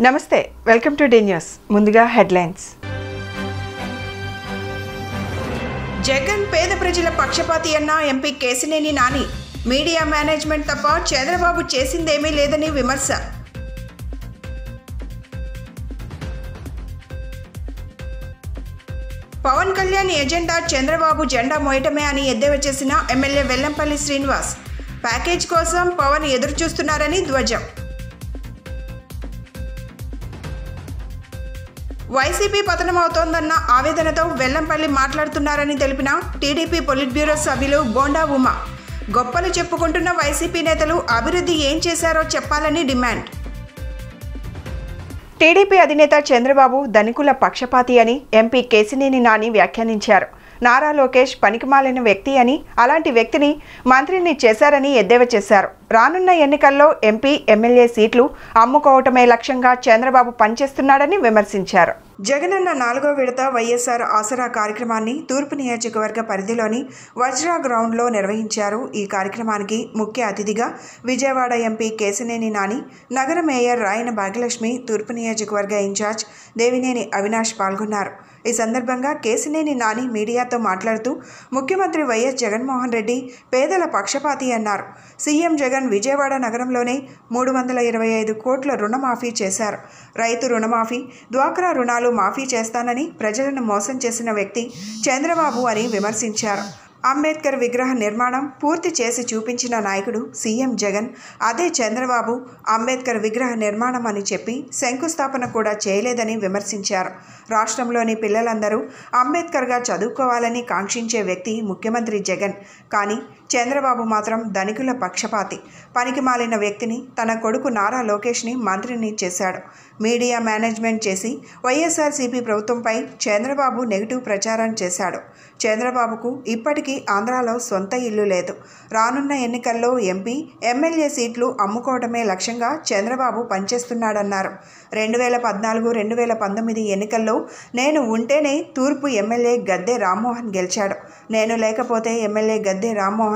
నమస్తే welcome to D news ముందుగా headlines Jagan పేద ప్రజల పక్షపాతి అన్న MP Kesineni Nani media management తప్ప చంద్రబాబు చేసిందేమీ లేదని విమర్శ పవన్ కళ్యాణ్ ఎజెండా చంద్రబాబు జెండా మోయటమే అని ఎద్దేవా చేసిన ఎమ్మెల్యే వెల్లంపల్లి శ్రీనివాస్ ప్యాకేజ్ కోసం పవన్ ఎదురుచూస్తున్నారని ధ్వజం వైసీపీ పతనమవుతోందన్న ఆవేదనతో వెల్లంపల్లి మాట్లాడుతున్నారని తెలిపిన టీడీపీ పొలిట్ బ్యూరో సభ్యులు బోండా ఉమా గొప్పలు చెప్పుకుంటున్న వైసీపీ నేతలు అభివృద్ధి ఏం చేశారో చెప్పాలని డిమాండ్ టీడీపీ అధినేత చంద్రబాబు ధనికుల పక్షపాతి అని ఎంపీ కేశినేని నాని వ్యాఖ్యానించారు. నారా లోకేష్ పనికిమాలిన వ్యక్తి అని అలాంటి వ్యక్తిని మంత్రిని చేశారని ఎద్దేవా చేశారు. రానున్న ఎన్నికల్లో ఎంపీ ఎమ్మెల్యే సీట్లు అమ్ముకోవటమే లక్ష్యంగా చంద్రబాబు పనిచేస్తున్నాడని విమర్శించారు. జగనన్న 4వ విడత వైఎస్ఆర్ ఆసరా కార్యక్రమాన్ని తూర్పు నియోజకవర్గ పరిధిలోని వజ్రా గ్రౌండ్లో నిర్వహించారు. ఈ కార్యక్రమానికి ముఖ్య అతిథిగా విజయవాడ ఎంపీ కేశినేని నాని, నగర మేయర్ రాయన భాగ్యలక్ష్మి, తూర్పు నియోజకవర్గ ఇన్ఛార్జ్ దేవినేని అవినాష్ పాల్గొన్నారు. ఈ సందర్భంగా కేశినేని నాని మీడియాతో మాట్లాడుతూ ముఖ్యమంత్రి వైఎస్ జగన్మోహన్ రెడ్డి పేదల పక్షపాతి అన్నారు. సీఎం జగన్ విజయవాడ నగరంలోనే 325 కోట్ల రుణమాఫీ చేశారు. రైతు రుణమాఫీ, డ్వాక్రా రుణాలు మాఫీ చేస్తానని ప్రజలను మోసం చేసిన వ్యక్తి చంద్రబాబు అని విమర్శించారు. అంబేద్కర్ విగ్రహ నిర్మాణం పూర్తి చేసి చూపించిన నాయకుడు సీఎం జగన్. అదే చంద్రబాబు అంబేద్కర్ విగ్రహ నిర్మాణం అని చెప్పి శంకుస్థాపన కూడా చేయలేదని విమర్శించారు. రాష్ట్రంలోని పిల్లలందరూ అంబేద్కర్గా చదువుకోవాలని కాంక్షించే వ్యక్తి ముఖ్యమంత్రి జగన్. కానీ చంద్రబాబు మాత్రం ధనికుల పక్షపాతి. పనికిమాలిన వ్యక్తిని తన కొడుకు నారా లోకేష్ని మంత్రిని చేశాడు. మీడియా మేనేజ్మెంట్ చేసి వైఎస్ఆర్సీపీ ప్రభుత్వంపై చంద్రబాబు నెగిటివ్ ప్రచారం చేశాడు. చంద్రబాబుకు ఇప్పటికీ ఆంధ్రాలో సొంత ఇల్లు లేదు. రానున్న ఎన్నికల్లో ఎంపీ ఎమ్మెల్యే సీట్లు అమ్ముకోవడమే లక్ష్యంగా చంద్రబాబు పనిచేస్తున్నాడన్నారు. 2014-2019 ఎన్నికల్లో నేను ఉంటేనే తూర్పు ఎమ్మెల్యే గద్దె రామ్మోహన్ గెలిచాడు. నేను లేకపోతే ఎమ్మెల్యే గద్దె రామ్మోహన్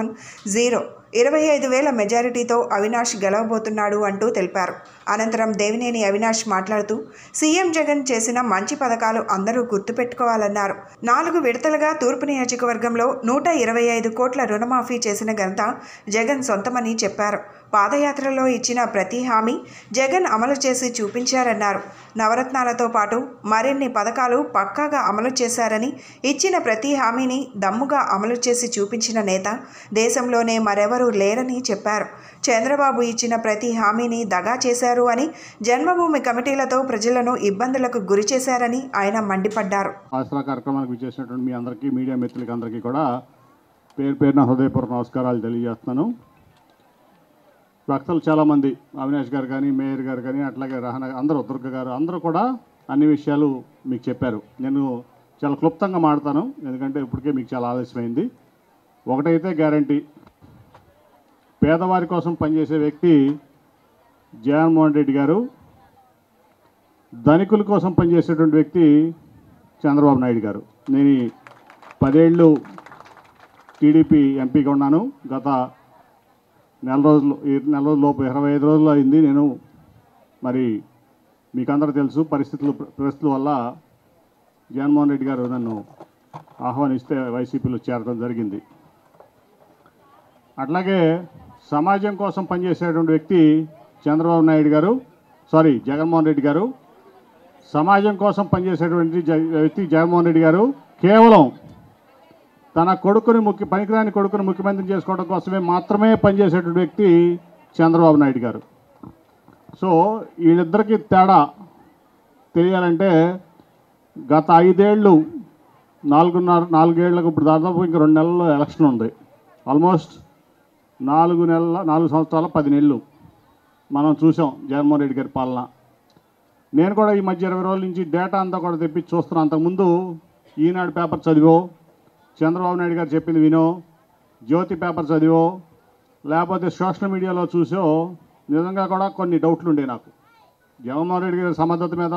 25,000 మెజారిటీతో అవినాష్ గెలవబోతున్నాడు అంటూ తెలిపారు. అనంతరం దేవినేని అవినాష్ మాట్లాడుతూ సీఎం జగన్ చేసిన మంచి పథకాలు అందరూ గుర్తుపెట్టుకోవాలన్నారు. 4 విడతలుగా తూర్పు నియోజకవర్గంలో 125 కోట్ల రుణమాఫీ చేసిన ఘనత జగన్ సొంతమని చెప్పారు. పాదయాత్రలో ఇచ్చిన ప్రతి హామీ జగన్ అమలు చేసి చూపించారన్నారు. నవరత్నాలతో పాటు మరిన్ని పథకాలు పక్కాగా అమలు చేశారని, ఇచ్చిన ప్రతి హామీని దమ్ముగా అమలు చేసి చూపించిన నేత దేశంలోనే మరెవరూ లేరని చెప్పారు. చంద్రబాబు ఇచ్చిన ప్రతి హామీని దగా చేశారు అని, జన్మభూమి కమిటీలతో ప్రజలను ఇబ్బందులకు గురి చేశారని ఆయన మండిపడ్డారు. ఆసరా కార్యక్రమానికి విచ్చేసినటువంటి మీ అందరికీ, మీడియా మిత్రులకి అందరికీ కూడా పేరున హృదయపూర్వక నమస్కారాలు తెలియజేస్తున్నాను. భక్తులు చాలామంది, అవినాష్ గారు కానీ, మేయర్ గారు కానీ, అట్లాగే రహనా, అందరూ దుర్గ గారు, అందరూ కూడా అన్ని విషయాలు మీకు చెప్పారు. నేను చాలా క్లుప్తంగా మాడతాను, ఎందుకంటే ఇప్పటికే మీకు చాలా ఆలస్యమైంది. ఒకటైతే గ్యారంటీ, పేదవారి కోసం పనిచేసే వ్యక్తి జగన్మోహన్ రెడ్డి గారు, ధనికుల కోసం పనిచేసేటువంటి వ్యక్తి చంద్రబాబు నాయుడు గారు. నేను 10 ఏళ్ళు టీడీపీ ఎంపీగా ఉన్నాను. గత నెల రోజుల లోపు 25 రోజులు అయింది. నేను మరి మీకందరూ తెలుసు, పరిస్థితుల వల్ల జగన్మోహన్ రెడ్డి గారు నన్ను ఆహ్వానిస్తే వైసీపీలో చేరడం జరిగింది. అట్లాగే సమాజం కోసం పనిచేసేటువంటి వ్యక్తి జగన్మోహన్ రెడ్డి గారు. సమాజం కోసం పనిచేసేటువంటి వ్యక్తి జగన్మోహన్ రెడ్డి గారు కేవలం తన పనికిరాని కొడుకుని ముఖ్యమంత్రిని చేసుకోవడం కోసమే మాత్రమే పనిచేసేటువంటి వ్యక్తి చంద్రబాబు నాయుడు గారు. సో వీళ్ళిద్దరికీ తేడా తెలియాలంటే గత 5 ఏళ్ళు, 4 ఏళ్ళకు ఇప్పుడు దాదాపు ఇంకా 2 నెలల్లో ఎలక్షన్ ఉంది. ఆల్మోస్ట్ 4 సంవత్సరాల 10 నెలలు మనం చూసాం జగన్మోహన్ రెడ్డి గారి పాలన. నేను కూడా ఈ మధ్య 20 రోజుల నుంచి డేటా అంతా కూడా తెప్పించి చూస్తున్నాను. అంతకుముందు ఈనాడు పేపర్ చదివో, చంద్రబాబు నాయుడు గారు చెప్పింది వినో, జ్యోతి పేపర్ చదివో, లేకపోతే సోషల్ మీడియాలో చూసో నిజంగా కూడా కొన్ని డౌట్లు ఉండే నాకు. జగన్మోహన్ రెడ్డి గారి సమర్థత మీద,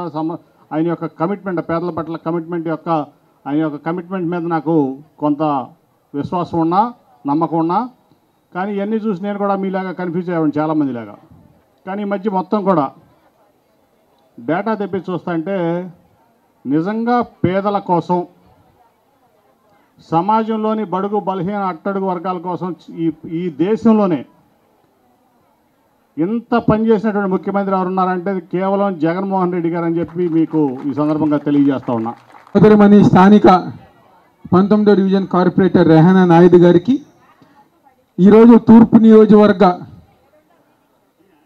ఆయన యొక్క కమిట్మెంట్, పేదల పట్ల ఆయన యొక్క కమిట్మెంట్ మీద నాకు కొంత విశ్వాసం ఉన్నా, నమ్మకం ఉన్నా. కానీ ఇవన్నీ చూసి నేను కూడా మీలాగా కన్ఫ్యూజ్ అయ్యాను చాలామందిలాగా. కానీ ఈ మధ్య మొత్తం కూడా డేటా తెప్పించి చూస్తుంటే నిజంగా పేదల కోసం, సమాజంలోని బడుగు బలహీన అట్టడుగు వర్గాల కోసం ఈ దేశంలోనే ఇంత పనిచేసినటువంటి ముఖ్యమంత్రి ఎవరున్నారంటే కేవలం జగన్మోహన్ రెడ్డి గారు అని చెప్పి మీకు ఈ సందర్భంగా తెలియజేస్తా ఉన్నా. సోదరిమణి స్థానిక 19వ డివిజన్ కార్పొరేటర్ రెహానా నాయుడు గారికి, ఈరోజు తూర్పు నియోజకవర్గ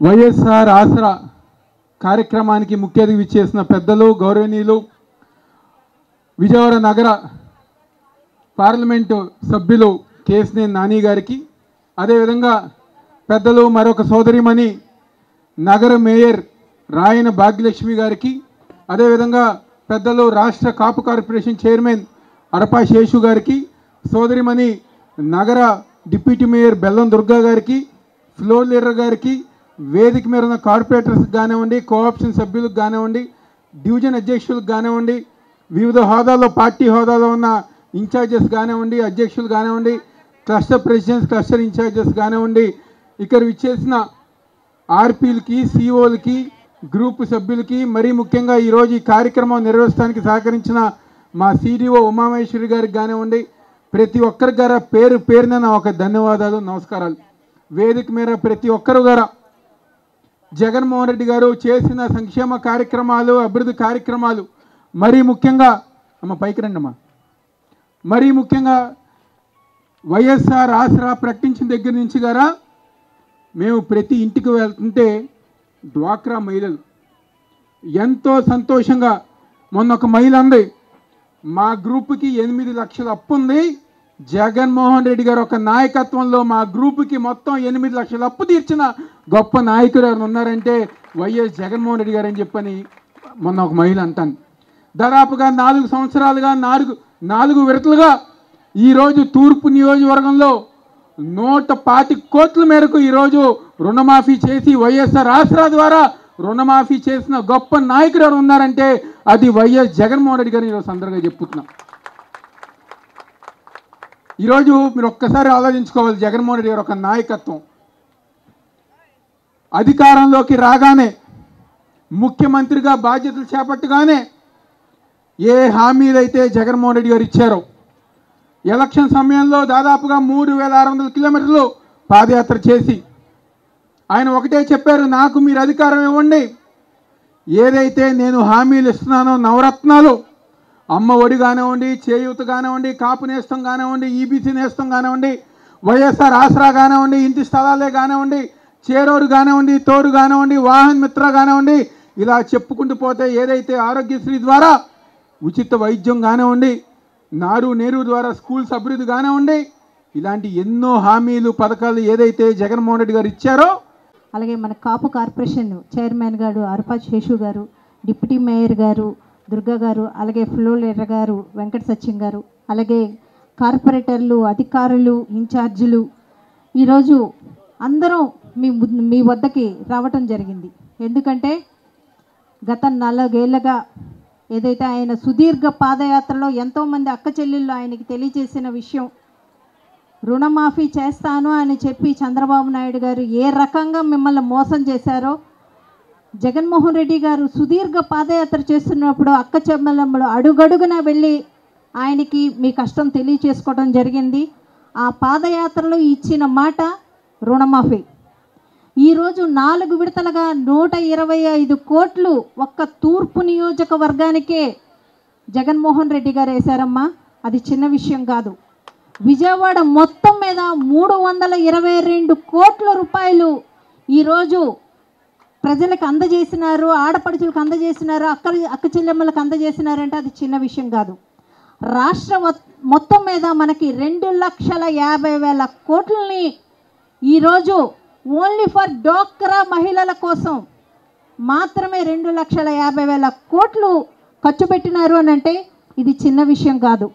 వైఎస్ఆర్ ఆసరా కార్యక్రమానికి ముఖ్య అతిథి ఇచ్చేసిన పెద్దలు, గౌరవనీయులు, విజయవాడ నగర పార్లమెంటు సభ్యులు కేసినేని నాని గారికి, అదేవిధంగా పెద్దలు మరొక సోదరిమణి నగర మేయర్ రాయన భాగ్యలక్ష్మి గారికి, అదేవిధంగా పెద్దలు రాష్ట్ర కాపు కార్పొరేషన్ చైర్మన్ అరపా శేషు గారికి, సోదరిమణి నగర డిప్యూటీ మేయర్ బెల్లం దుర్గా గారికి, ఫ్లోర్ లీడర్ గారికి, వేదిక మీద ఉన్న కార్పొరేటర్స్కి కానివ్వండి, కోఆప్షన్ సభ్యులకు కానివ్వండి, డివిజన్ అధ్యక్షులకు కానివ్వండి, వివిధ హోదాల్లో పార్టీ హోదాలో ఉన్న ఇన్ఛార్జెస్ కానివ్వండి, అధ్యక్షులు కానివ్వండి, క్లస్టర్ ప్రెసిడెంట్స్, క్లస్టర్ ఇన్ఛార్జెస్ కానివ్వండి, ఇక్కడ విచ్చేసిన ఆర్పీలకి, సిఓలకి, గ్రూప్ సభ్యులకి, మరీ ముఖ్యంగా ఈరోజు ఈ కార్యక్రమం నిర్వహించడానికి సహకరించిన మా సిడిఓ ఉమామహేశ్వరి గారికి కానివ్వండి, ప్రతి ఒక్కరి గారా పేరు పేరున నా ఒక ధన్యవాదాలు, నమస్కారాలు. వేదిక మీద ప్రతి ఒక్కరు గారా జగన్మోహన్ రెడ్డి గారు చేసిన సంక్షేమ కార్యక్రమాలు, అభివృద్ధి కార్యక్రమాలు, మరీ ముఖ్యంగా పైకి రండి అమ్మా, మరీ ముఖ్యంగా వైఎస్ఆర్ ఆసరా ప్రకటించిన దగ్గర నుంచి గారా మేము ప్రతి ఇంటికి వెళ్తుంటే డ్వాక్రా మహిళలు ఎంతో సంతోషంగా, మొన్న ఒక మహిళ అంది, మా గ్రూప్కి 8 లక్షల అప్పు ఉంది, జగన్మోహన్ రెడ్డి గారు ఒక నాయకత్వంలో మా గ్రూప్కి మొత్తం 8 లక్షల అప్పు తీర్చిన గొప్ప నాయకుడు ఎవరు ఉన్నారంటే వైఎస్ జగన్మోహన్ రెడ్డి గారు అని చెప్పని మొన్న ఒక మహిళ అంటాను. దాదాపుగా 4 సంవత్సరాలుగా 4 విడతలుగా ఈరోజు తూర్పు నియోజకవర్గంలో 125 కోట్ల మేరకు ఈరోజు రుణమాఫీ చేసి వైఎస్ఆర్ ఆసరా ద్వారా రుణమాఫీ చేసిన గొప్ప నాయకుడు ఎవరు ఉన్నారంటే అది వైఎస్ జగన్మోహన్ రెడ్డి గారు ఈరోజు సందర్భంగా చెప్పుతున్నాం. ఈరోజు మీరు ఒక్కసారి ఆలోచించుకోవాలి, జగన్మోహన్ రెడ్డి గారు ఒక నాయకత్వం అధికారంలోకి రాగానే, ముఖ్యమంత్రిగా బాధ్యతలు చేపట్టగానే ఏ హామీలైతే జగన్మోహన్ రెడ్డి గారు ఇచ్చారో, ఎలక్షన్ సమయంలో దాదాపుగా 3600 కిలోమీటర్లు పాదయాత్ర చేసి ఆయన ఒకటే చెప్పారు, నాకు మీరు అధికారం ఇవ్వండి, ఏదైతే నేను హామీలు ఇస్తున్నానో నవరత్నాలు, అమ్మ ఒడి కానివ్వండి, చేయూత కానివ్వండి, కాపు నేస్తం కానివ్వండి, ఈబీసీ నేస్తం కానివ్వండి, వైఎస్ఆర్ ఆసరా కానివ్వండి, ఇంటి స్థలాలే కానివ్వండి, చేరోరు కానివ్వండి, తోడు కానివ్వండి, వాహన్ మిత్ర కానివ్వండి, ఇలా చెప్పుకుంటూ పోతే ఏదైతే ఆరోగ్యశ్రీ ద్వారా ఉచిత వైద్యం కానివ్వండి, నారు నేరు ద్వారా స్కూల్స్ అభివృద్ధి కానివ్వండి, ఇలాంటి ఎన్నో హామీలు పథకాలు ఏదైతే జగన్మోహన్ రెడ్డి గారు ఇచ్చారో, అలాగే మన కాపు కార్పొరేషన్ చైర్మన్ గారు అరపా శేషు గారు, డిప్యూటీ మేయర్ గారు దుర్గా గారు, అలాగే ఫ్లోర్ లీడర్ గారు వెంకట సత్యం గారు, అలాగే కార్పొరేటర్లు, అధికారులు, ఇన్ఛార్జీలు, ఈరోజు అందరం మీ వద్దకి రావటం జరిగింది. ఎందుకంటే గత 4 ఏళ్ళగా ఏదైతే ఆయన సుదీర్ఘ పాదయాత్రలో ఎంతోమంది అక్క చెల్లెళ్ళు ఆయనకి తెలియజేసిన విషయం, రుణమాఫీ చేస్తాను అని చెప్పి చంద్రబాబు నాయుడు గారు ఏ రకంగా మిమ్మల్ని మోసం చేశారో, జగన్మోహన్ రెడ్డి గారు సుదీర్ఘ పాదయాత్ర చేస్తున్నప్పుడు అక్క చెల్లెమ్మలు అడుగడుగున వెళ్ళి ఆయనకి మీ కష్టం తెలియచేసుకోవడం జరిగింది. ఆ పాదయాత్రలో ఇచ్చిన మాట రుణమాఫీ. ఈరోజు 4 విడతలుగా 125 కోట్లు ఒక్క తూర్పు నియోజకవర్గానికే జగన్మోహన్ రెడ్డి గారు వేశారమ్మా. అది చిన్న విషయం కాదు. విజయవాడ మొత్తం మీద 322 కోట్ల రూపాయలు ఈరోజు ప్రజలకు అందజేసినారు, ఆడపడుచులకు అందజేసినారు, అక్క చెల్లెమ్మలకు అందజేసినారంటే అది చిన్న విషయం కాదు. రాష్ట్ర మొత్తం మీద మనకి 2,50,000 కోట్లని ఈరోజు ఓన్లీ ఫర్ డ్వాక్రా మహిళల కోసం మాత్రమే 2,50,000 కోట్లు ఖర్చు పెట్టినారు అని అంటే ఇది చిన్న విషయం కాదు.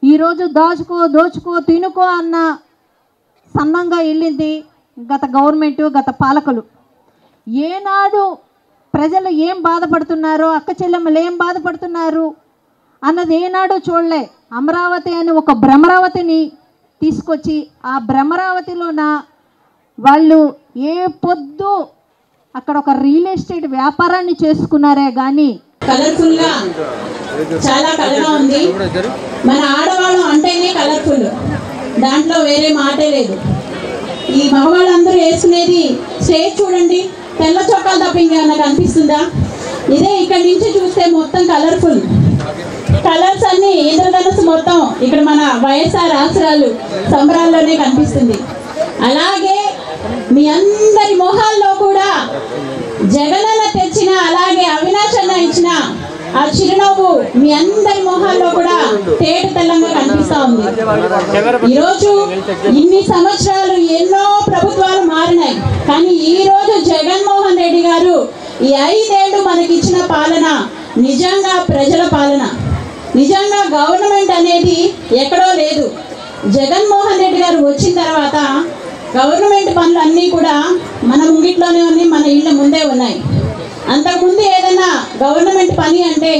ఈరోజు దోచుకో తినుకో అన్న సన్నంగా వెళ్ళింది గత గవర్నమెంటు, గత పాలకులు. ఏనాడు ప్రజలు ఏం బాధపడుతున్నారో, అక్క చెల్లెమ్మలు ఏం బాధపడుతున్నారు అన్నది ఏనాడు చూడలే. అమరావతి అని ఒక భ్రమరావతిని తీసుకొచ్చి ఆ భ్రమరావతిలోన వాళ్ళు ఏ పొద్దు అక్కడ ఒక రియల్ ఎస్టేట్ వ్యాపారాన్ని చేసుకున్నారే కానీ కలర్ఫుల్గా చాలా కలగా ఉంది. మన ఆడవాళ్ళం అంటేనే కలర్ఫుల్, దాంట్లో వేరే మాటే లేదు. ఈ మగవాళ్ళందరూ వేసుకునేది స్టేజ్ చూడండి, తెల్ల చొక్కాలు తప్ప ఇంకేమన్నా కనిపిస్తుందా? ఇదే ఇక్కడి నుంచి చూస్తే మొత్తం కలర్ఫుల్ కలర్స్ అన్ని ఇంద్రధనుసు మొత్తం ఇక్కడ మన వైఎస్ఆర్ ఆసరాలు సంబరాల్లోనే కనిపిస్తుంది. అలాగే మీ అందరి మొహాల్లో కూడా జగనన్న తెచ్చిన, అలాగే అవినాష్ అన్న ఇచ్చిన ఆ చిరునవ్వు మీ అందరి మొహాల్లో కూడా తేట తెల్లంగా కనిపిస్తా ఉంది. ఈరోజు ఇన్ని సంవత్సరాలు ఎన్నో ప్రభుత్వాలు మారినాయి, కానీ ఈ రోజు జగన్మోహన్ రెడ్డి గారు ఈ 5 ఏళ్ళు మనకిచ్చిన పాలన నిజంగా ప్రజల పాలన. నిజంగా గవర్నమెంట్ అనేది ఎక్కడో లేదు. జగన్మోహన్ రెడ్డి గారు వచ్చిన తర్వాత గవర్నమెంట్ పనులు అన్నీ కూడా మన ముంగిట్లోనే ఉన్నాయి, మన ఇళ్ళ ముందే ఉన్నాయి. అంతకుముందు ఏదైనా గవర్నమెంట్ పని అంటే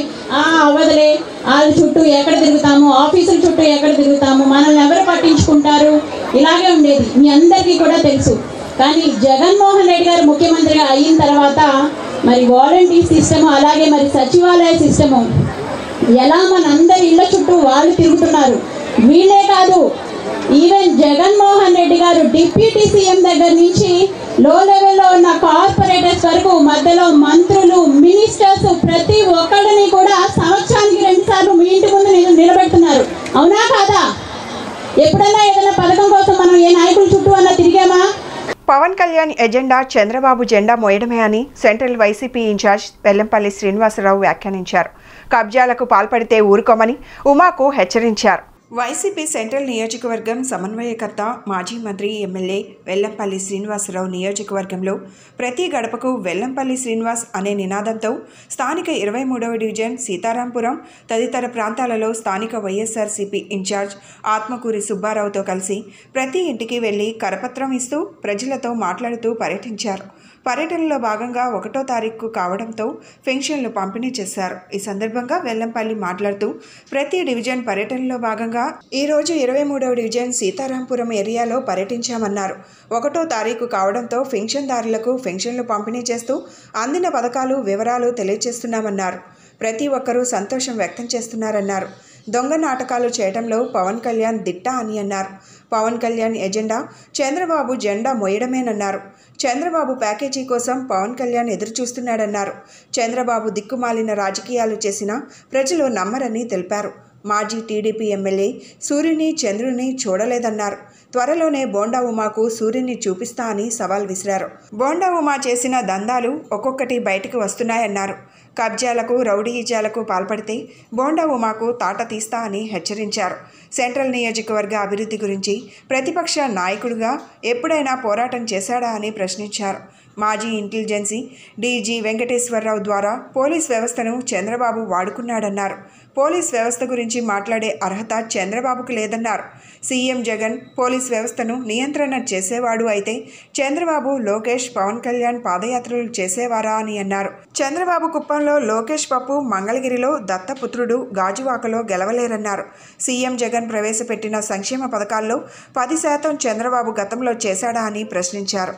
అవ్వదులే, వాళ్ళ చుట్టూ ఎక్కడ తిరుగుతాము, ఆఫీసుల చుట్టూ ఎక్కడ తిరుగుతాము, మనల్ని ఎవరు పట్టించుకుంటారు, ఇలాగే ఉండేది. మీ అందరికీ కూడా తెలుసు. కానీ జగన్మోహన్ రెడ్డి గారు ముఖ్యమంత్రిగా అయిన తర్వాత మరి వాలంటీర్ సిస్టము, అలాగే మరి సచివాలయ సిస్టము, ఎలా మన అందరి ఇళ్ళ చుట్టూ వాళ్ళు తిరుగుతున్నారు. వీళ్ళే కాదు, ఈవెన్ జగన్మోహన్ రెడ్డి గారు డిప్యూటీ సీఎం దగ్గర నుంచి లో లెవెల్లో ఉన్న కార్పొరేటర్స్ వరకు, మధ్యలో మంత్రులు, మినిస్టర్స్, ప్రతి ఒక్కరిని కూడా సంవత్సరానికి 2 సార్లు మీ ఇంటి ముందు నిలబెడుతున్నారు. అవునా కాదా? ఎప్పుడన్నా ఏదైనా పథకం కోసం మనం ఏ నాయకుల చుట్టూ అన్నా తిరిగామా? పవన్ కళ్యాణ్ ఎజెండా చంద్రబాబు జెండా మోయడమే అని సెంట్రల్ వైసీపీ ఇన్ఛార్జ్ వెల్లంపల్లి శ్రీనివాసరావు వ్యాఖ్యానించారు. కబ్జాలకు పాల్పడితే ఊరుకోమని ఉమాకు హెచ్చరించారు. వైసీపీ సెంట్రల్ నియోజకవర్గం సమన్వయకర్త మాజీ మంత్రి ఎమ్మెల్యే వెల్లంపల్లి శ్రీనివాసరావు నియోజకవర్గంలో ప్రతి గడపకు వెల్లంపల్లి శ్రీనివాస్ అనే నినాదంతో స్థానిక 23వ డివిజన్ సీతారాంపురం తదితర ప్రాంతాలలో స్థానిక వైఎస్ఆర్సీపీ ఇన్ఛార్జ్ ఆత్మకూరి సుబ్బారావుతో కలిసి ప్రతి ఇంటికి వెళ్లి కరపత్రం ఇస్తూ ప్రజలతో మాట్లాడుతూ పర్యటించారు. పర్యటనలో భాగంగా 1వ తారీఖు కావడంతో పెన్షన్లు పంపిణీ చేశారు. ఈ సందర్భంగా వెల్లంపల్లి మాట్లాడుతూ ప్రతి డివిజన్ పర్యటనలో భాగంగా ఈరోజు 23వ డివిజన్ సీతారాంపురం ఏరియాలో పర్యటించామన్నారు. 1వ తారీఖు కావడంతో పెన్షన్దారులకు పెన్షన్లు పంపిణీ చేస్తూ అందిన పథకాలు వివరాలు తెలియజేస్తున్నామన్నారు. ప్రతి ఒక్కరూ సంతోషం వ్యక్తం చేస్తున్నారన్నారు. దొంగ నాటకాలు చేయడంలో పవన్ కళ్యాణ్ దిట్ట అని అన్నారు. పవన్ కళ్యాణ్ ఎజెండా చంద్రబాబు జెండా మోయడమేనన్నారు. చంద్రబాబు ప్యాకేజీ కోసం పవన్ కళ్యాణ్ ఎదురుచూస్తున్నాడన్నారు. చంద్రబాబు దిక్కుమాలిన రాజకీయాలు చేసినా ప్రజలు నమ్మరని తెలిపారు. మాజీ టీడీపీ ఎమ్మెల్యే సూర్యుని చంద్రుని చూడలేదన్నారు. త్వరలోనే బోండా ఉమాకు సూర్యుని చూపిస్తా అని సవాల్ విసిరారు. బోండా ఉమా చేసిన దందాలు ఒక్కొక్కటి బయటకు వస్తున్నాయన్నారు. కబ్జాలకు రౌడీయిజాలకు పాల్పడితే బోండా ఉమాకు తాట తీస్తా అని హెచ్చరించారు. సెంట్రల్ నియోజకవర్గ అభివృద్ధి గురించి ప్రతిపక్ష నాయకుడిగా ఎప్పుడైనా పోరాటం చేశాడా అని ప్రశ్నించారు. మాజీ ఇంటెలిజెన్సీ డీజీ వెంకటేశ్వరరావు ద్వారా పోలీస్ వ్యవస్థను చంద్రబాబు వాడుకున్నాడన్నారు. పోలీస్ వ్యవస్థ గురించి మాట్లాడే అర్హత చంద్రబాబుకు లేదన్నారు. సీఎం జగన్ పోలీస్ వ్యవస్థను నియంత్రణ చేసేవాడు అయితే చంద్రబాబు, లోకేష్, పవన్ కళ్యాణ్ పాదయాత్రలు చేసేవారా అని అన్నారు. చంద్రబాబు కుప్పంలో లోకేష్ పప్పు, మంగళగిరిలో దత్తపుత్రుడు, గాజువాకలో గెలవలేరన్నారు. సీఎం జగన్ ప్రవేశపెట్టిన సంక్షేమ పథకాల్లో 10% చంద్రబాబు గతంలో చేశాడా అని ప్రశ్నించారు.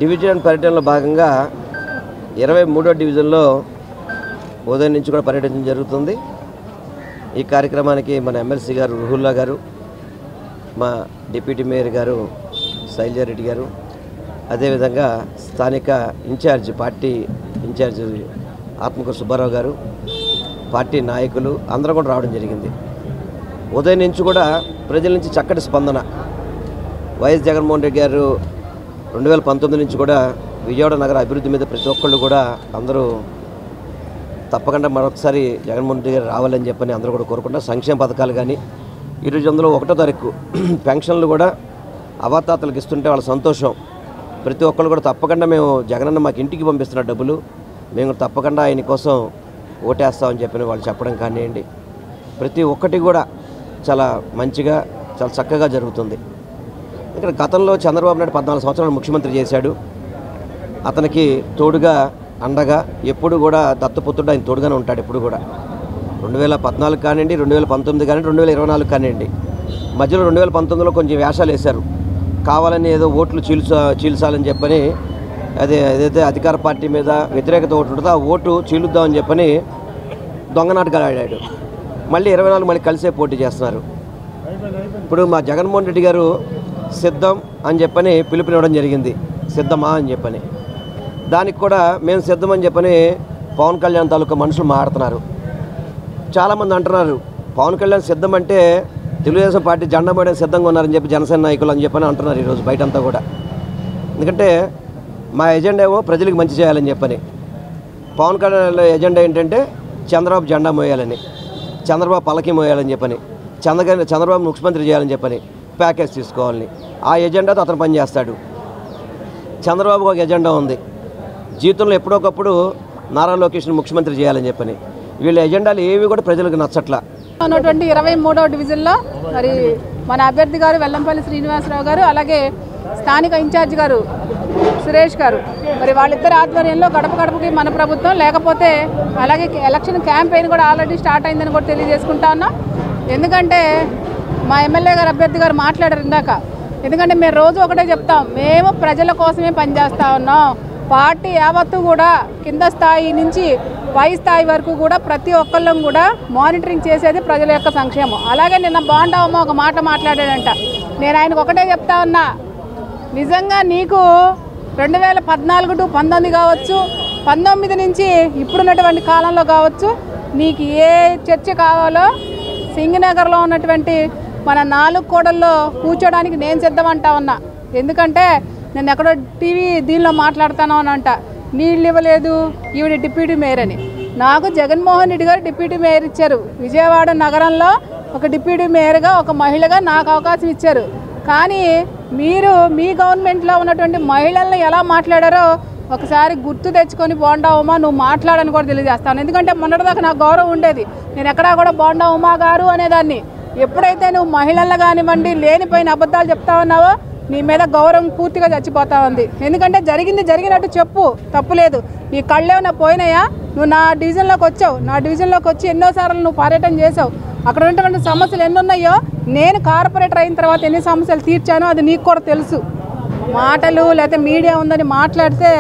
డివిజన్ పర్యటనలో భాగంగా 23వ డివిజన్లో ఉదయం నుంచి కూడా పర్యటించడం జరుగుతుంది. ఈ కార్యక్రమానికి మన ఎమ్మెల్సీ గారు రుహుల్లా గారు, మా డిప్యూటీ మేయర్ గారు శైలజారెడ్డి గారు, అదేవిధంగా స్థానిక పార్టీ ఇన్ఛార్జ్ ఆత్మకూరి సుబ్బారావు గారు, పార్టీ నాయకులు అందరూ కూడా రావడం జరిగింది. ఉదయం నుంచి కూడా ప్రజల నుంచి చక్కటి స్పందన. వైఎస్ జగన్మోహన్ రెడ్డి గారు 2019 నుంచి కూడా విజయవాడ నగర అభివృద్ధి మీద ప్రతి ఒక్కళ్ళు కూడా అందరూ తప్పకుండా మరొకసారి జగన్మోహన్ రెడ్డి గారు రావాలని చెప్పని అందరూ కూడా కోరుకుంటారు. సంక్షేమ పథకాలు కానీ ఈరోజు అందులో 1వ తారీఖు పెన్షన్లు కూడా అవాతాతలకు ఇస్తుంటే వాళ్ళ సంతోషం. ప్రతి ఒక్కళ్ళు కూడా తప్పకుండా మేము జగనన్న మాకు ఇంటికి పంపిస్తున్న డబ్బులు మేము తప్పకుండా ఆయన కోసం ఓటేస్తామని చెప్పని వాళ్ళు చెప్పడం కానివ్వండి, ప్రతి ఒక్కటి కూడా చాలా మంచిగా చాలా చక్కగా జరుగుతుంది. ఇక్కడ గతంలో చంద్రబాబు నాయుడు 14 సంవత్సరాలు ముఖ్యమంత్రి చేశాడు. అతనికి తోడుగా అండగా ఎప్పుడు కూడా దత్తపుత్రుడు ఆయన తోడుగానే ఉంటాడు. ఎప్పుడు కూడా 2014 కానివ్వండి, 2019 కానివ్వండి, 2024 కానివ్వండి, మధ్యలో 2019లో కొంచెం వేషాలు వేశారు. కావాలని ఏదో ఓట్లు చీల్చాలని చెప్పని ఏదైతే అధికార పార్టీ మీద వ్యతిరేకత ఓటు ఉంటుందో ఆ ఓటు చీలుద్దామని చెప్పని దొంగ నాటకాలు ఆడాడు. మళ్ళీ 24 మళ్ళీ కలిసే పోటీ చేస్తున్నారు. ఇప్పుడు మా జగన్మోహన్ రెడ్డి గారు సిద్ధం అని చెప్పని పిలుపునివ్వడం జరిగింది, సిద్ధమా అని చెప్పని. దానికి కూడా మేము సిద్ధం అని చెప్పని పవన్ కళ్యాణ్ తాలూకా మనుషులు మాట్లాడుతున్నారు. చాలామంది అంటున్నారు పవన్ కళ్యాణ్ సిద్ధం అంటే తెలుగుదేశం పార్టీ జెండా మోయడం సిద్ధంగా ఉన్నారని చెప్పి జనసేన నాయకులు అని చెప్పని అంటున్నారు ఈరోజు బయటంతా కూడా. ఎందుకంటే మా ఎజెండా ఏమో ప్రజలకు మంచి చేయాలని చెప్పని, పవన్ కళ్యాణ్ ఎజెండా ఏంటంటే చంద్రబాబు జెండా మోయాలని, చంద్రబాబు పలకి మోయాలని చెప్పని, చంద్రబాబు ముఖ్యమంత్రి చేయాలని చెప్పని, ప్యాకేజ్ తీసుకోవాలని ఆ ఎజెండాతో అతను పనిచేస్తాడు. చంద్రబాబుకు ఒక ఎజెండా ఉంది, జీవితంలో ఎప్పుడోకప్పుడు నారా లోకేష్ని ముఖ్యమంత్రి చేయాలని చెప్పని. వీళ్ళ ఎజెండాలు ఏవి కూడా ప్రజలకు నచ్చట్లా. ఉన్నటువంటి 23వ డివిజన్లో మరి మన అభ్యర్థి గారు వెల్లంపల్లి శ్రీనివాసరావు గారు, అలాగే స్థానిక ఇన్ఛార్జ్ గారు సురేష్ గారు, మరి వాళ్ళిద్దరి ఆధ్వర్యంలో గడప గడపకి మన ప్రభుత్వం, లేకపోతే అలాగే ఎలక్షన్ క్యాంపెయిన్ కూడా ఆల్రెడీ స్టార్ట్ అయిందని కూడా తెలియజేసుకుంటా ఉన్నాం. ఎందుకంటే మా ఎమ్మెల్యే గారు అభ్యర్థి గారు మాట్లాడారు ఇందాక. ఎందుకంటే మేము రోజు ఒకటే చెప్తాం, మేము ప్రజల కోసమే పనిచేస్తూ ఉన్నాం. పార్టీ యావత్తు కూడా కింద స్థాయి నుంచి పై స్థాయి వరకు కూడా ప్రతి ఒక్కళ్ళం కూడా మానిటరింగ్ చేసేది ప్రజల యొక్క సంక్షేమం. అలాగే నిన్న బాండావమ్మ ఒక మాట మాట్లాడాడంట. నేను ఆయనకు ఒకటే చెప్తా ఉన్నా, నిజంగా నీకు 2014 to 19 కావచ్చు, 19 నుంచి ఇప్పుడున్నటువంటి కాలంలో కావచ్చు, నీకు ఏ చర్చ కావాలో సింగనగర్లో ఉన్నటువంటి మన 4 కోడల్లో కూర్చోడానికి నేను సిద్ధమంటా ఉన్నా. ఎందుకంటే నేను ఎక్కడో టీవీ దీనిలో మాట్లాడుతాను అని అంట, నీళ్ళు ఇవ్వలేదు ఈవిడ డిప్యూటీ మేయర్ అని. నాకు జగన్మోహన్ రెడ్డి గారు డిప్యూటీ మేయర్ ఇచ్చారు. విజయవాడ నగరంలో ఒక డిప్యూటీ మేయర్గా ఒక మహిళగా నాకు అవకాశం ఇచ్చారు. కానీ మీరు మీ గవర్నమెంట్లో ఉన్నటువంటి మహిళలను ఎలా మాట్లాడారో ఒకసారి గుర్తు తెచ్చుకొని బోండా ఉమా నువ్వు మాట్లాడని కూడా తెలియజేస్తాను. ఎందుకంటే మొన్నటిదాకా నాకు గౌరవం ఉండేది, నేను ఎక్కడా కూడా బోండా ఉమా గారు అనేదాన్ని. ఎప్పుడైతే నువ్వు మహిళలను కానివ్వండి లేనిపోయిన అబద్ధాలు చెప్తా ఉన్నావో నీ మీద గౌరవం పూర్తిగా చచ్చిపోతా ఉంది. ఎందుకంటే జరిగినట్టు చెప్పు, తప్పులేదు. నీ కళ్ళేమైనా పోయినాయా? నువ్వు నా డివిజన్లోకి వచ్చావు, నా డివిజన్లోకి వచ్చి ఎన్నోసార్లు నువ్వు పర్యటన చేసావు. అక్కడ ఉన్నటువంటి సమస్యలు ఎన్ని ఉన్నాయో నేను కార్పొరేటర్ అయిన తర్వాత ఎన్ని సమస్యలు తీర్చానో అది నీకు కూడా తెలుసు. మాటలు లేకపోతే మీడియా ఉందని మాట్లాడితే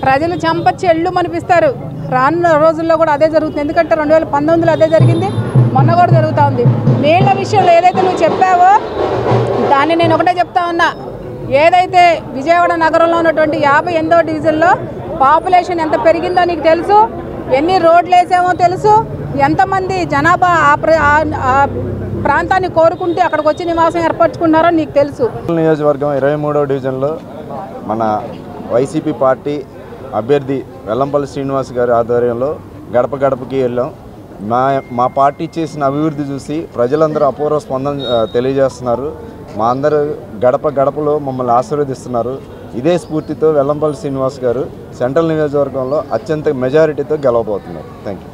ప్రజలు చంపచ్చి ఎళ్ళు అనిపిస్తారు. రానున్న రోజుల్లో కూడా అదే జరుగుతుంది. ఎందుకంటే 2019లో అదే జరిగింది, మొన్న కూడా జరుగుతూ ఉంది. నీళ్ల విషయంలో ఏదైతే నువ్వు చెప్పావో దాన్ని నేను ఒకటే చెప్తా ఉన్నా, ఏదైతే విజయవాడ నగరంలో ఉన్నటువంటి 58వ డివిజన్లో పాపులేషన్ ఎంత పెరిగిందో నీకు తెలుసు, ఎన్ని రోడ్లు వేసామో తెలుసు, ఎంతమంది జనాభా ఆ ప్రాంతాన్ని కోరుకుంటే అక్కడికి వచ్చి నివాసం ఏర్పరచుకున్నారో నీకు తెలుసు. నియోజకవర్గం 23వ డివిజన్లో మన వైసీపీ పార్టీ అభ్యర్థి వెల్లంపల్లి శ్రీనివాస్ గారి ఆధ్వర్యంలో గడప గడపకి వెళ్ళాం. మా పార్టీ చేసిన అభివృద్ధి చూసి ప్రజలందరూ అపూర్వ స్పందన తెలియజేస్తున్నారు. మా అందరూ గడప గడపలో మమ్మల్ని ఆశీర్వదిస్తున్నారు. ఇదే స్ఫూర్తితో వెల్లంపల్లి శ్రీనివాస్ గారు సెంట్రల్ నియోజకవర్గంలో అత్యంత మెజారిటీతో గెలవబోతున్నారు. Thank you.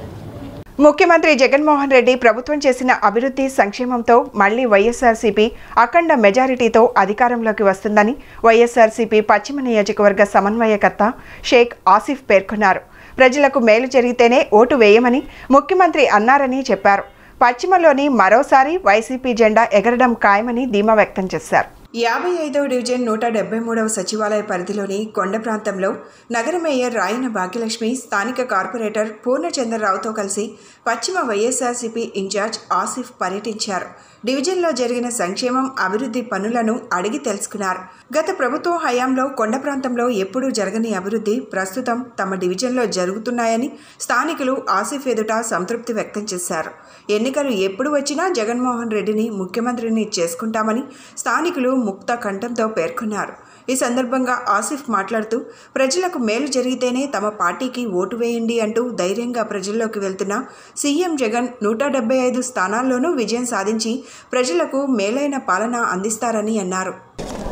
ముఖ్యమంత్రి జగన్మోహన్ రెడ్డి ప్రభుత్వం చేసిన అభివృద్ధి సంక్షేమంతో మళ్లీ వైఎస్ఆర్సీపీ అఖండ మెజారిటీతో అధికారంలోకి వస్తుందని వైఎస్ఆర్సీపీ పశ్చిమ నియోజకవర్గ సమన్వయకర్త షేక్ ఆసిఫ్ పేర్కొన్నారు. ప్రజలకు మేలు జరిగితేనే ఓటు వేయమని ముఖ్యమంత్రి అన్నారని చెప్పారు. పశ్చిమలోని మరోసారి వైసీపీ జెండా ఎగరడం ఖాయమని ధీమా వ్యక్తం చేశారు. 55వ డివిజన్ 173వ సచివాలయ పరిధిలోని కొండ ప్రాంతంలో నగర మేయర్ రాయన భాగ్యలక్ష్మి స్థానిక కార్పొరేటర్ పూర్ణచంద్రరావుతో కలిసి పశ్చిమ వైఎస్ఆర్సీపీ ఇన్ఛార్జ్ ఆసిఫ్ పర్యటించారు. డివిజన్లో జరిగిన సంక్షేమం అభివృద్ధి పనులను అడిగి తెలుసుకున్నారు. గత ప్రభుత్వం హయాంలో కొండ ప్రాంతంలో ఎప్పుడూ జరగని అభివృద్ధి ప్రస్తుతం తమ డివిజన్లో జరుగుతున్నాయని స్థానికులు ఆసిఫ్ ఎదుట సంతృప్తి వ్యక్తం చేశారు. ఎన్నికలు ఎప్పుడు వచ్చినా జగన్మోహన్ రెడ్డిని ముఖ్యమంత్రిని చేసుకుంటామని స్థానికులు ముక్త కంఠంతో పేర్కొన్నారు. ఈ సందర్భంగా ఆసిఫ్ మాట్లాడుతూ ప్రజలకు మేలు జరిగితేనే తమ పార్టీకి ఓటు వేయండి అంటూ ధైర్యంగా ప్రజల్లోకి వెళ్తున్న సీఎం జగన్ 175 స్థానాల్లోనూ విజయం సాధించి ప్రజలకు మేలైన పాలన అందిస్తారని అన్నారు.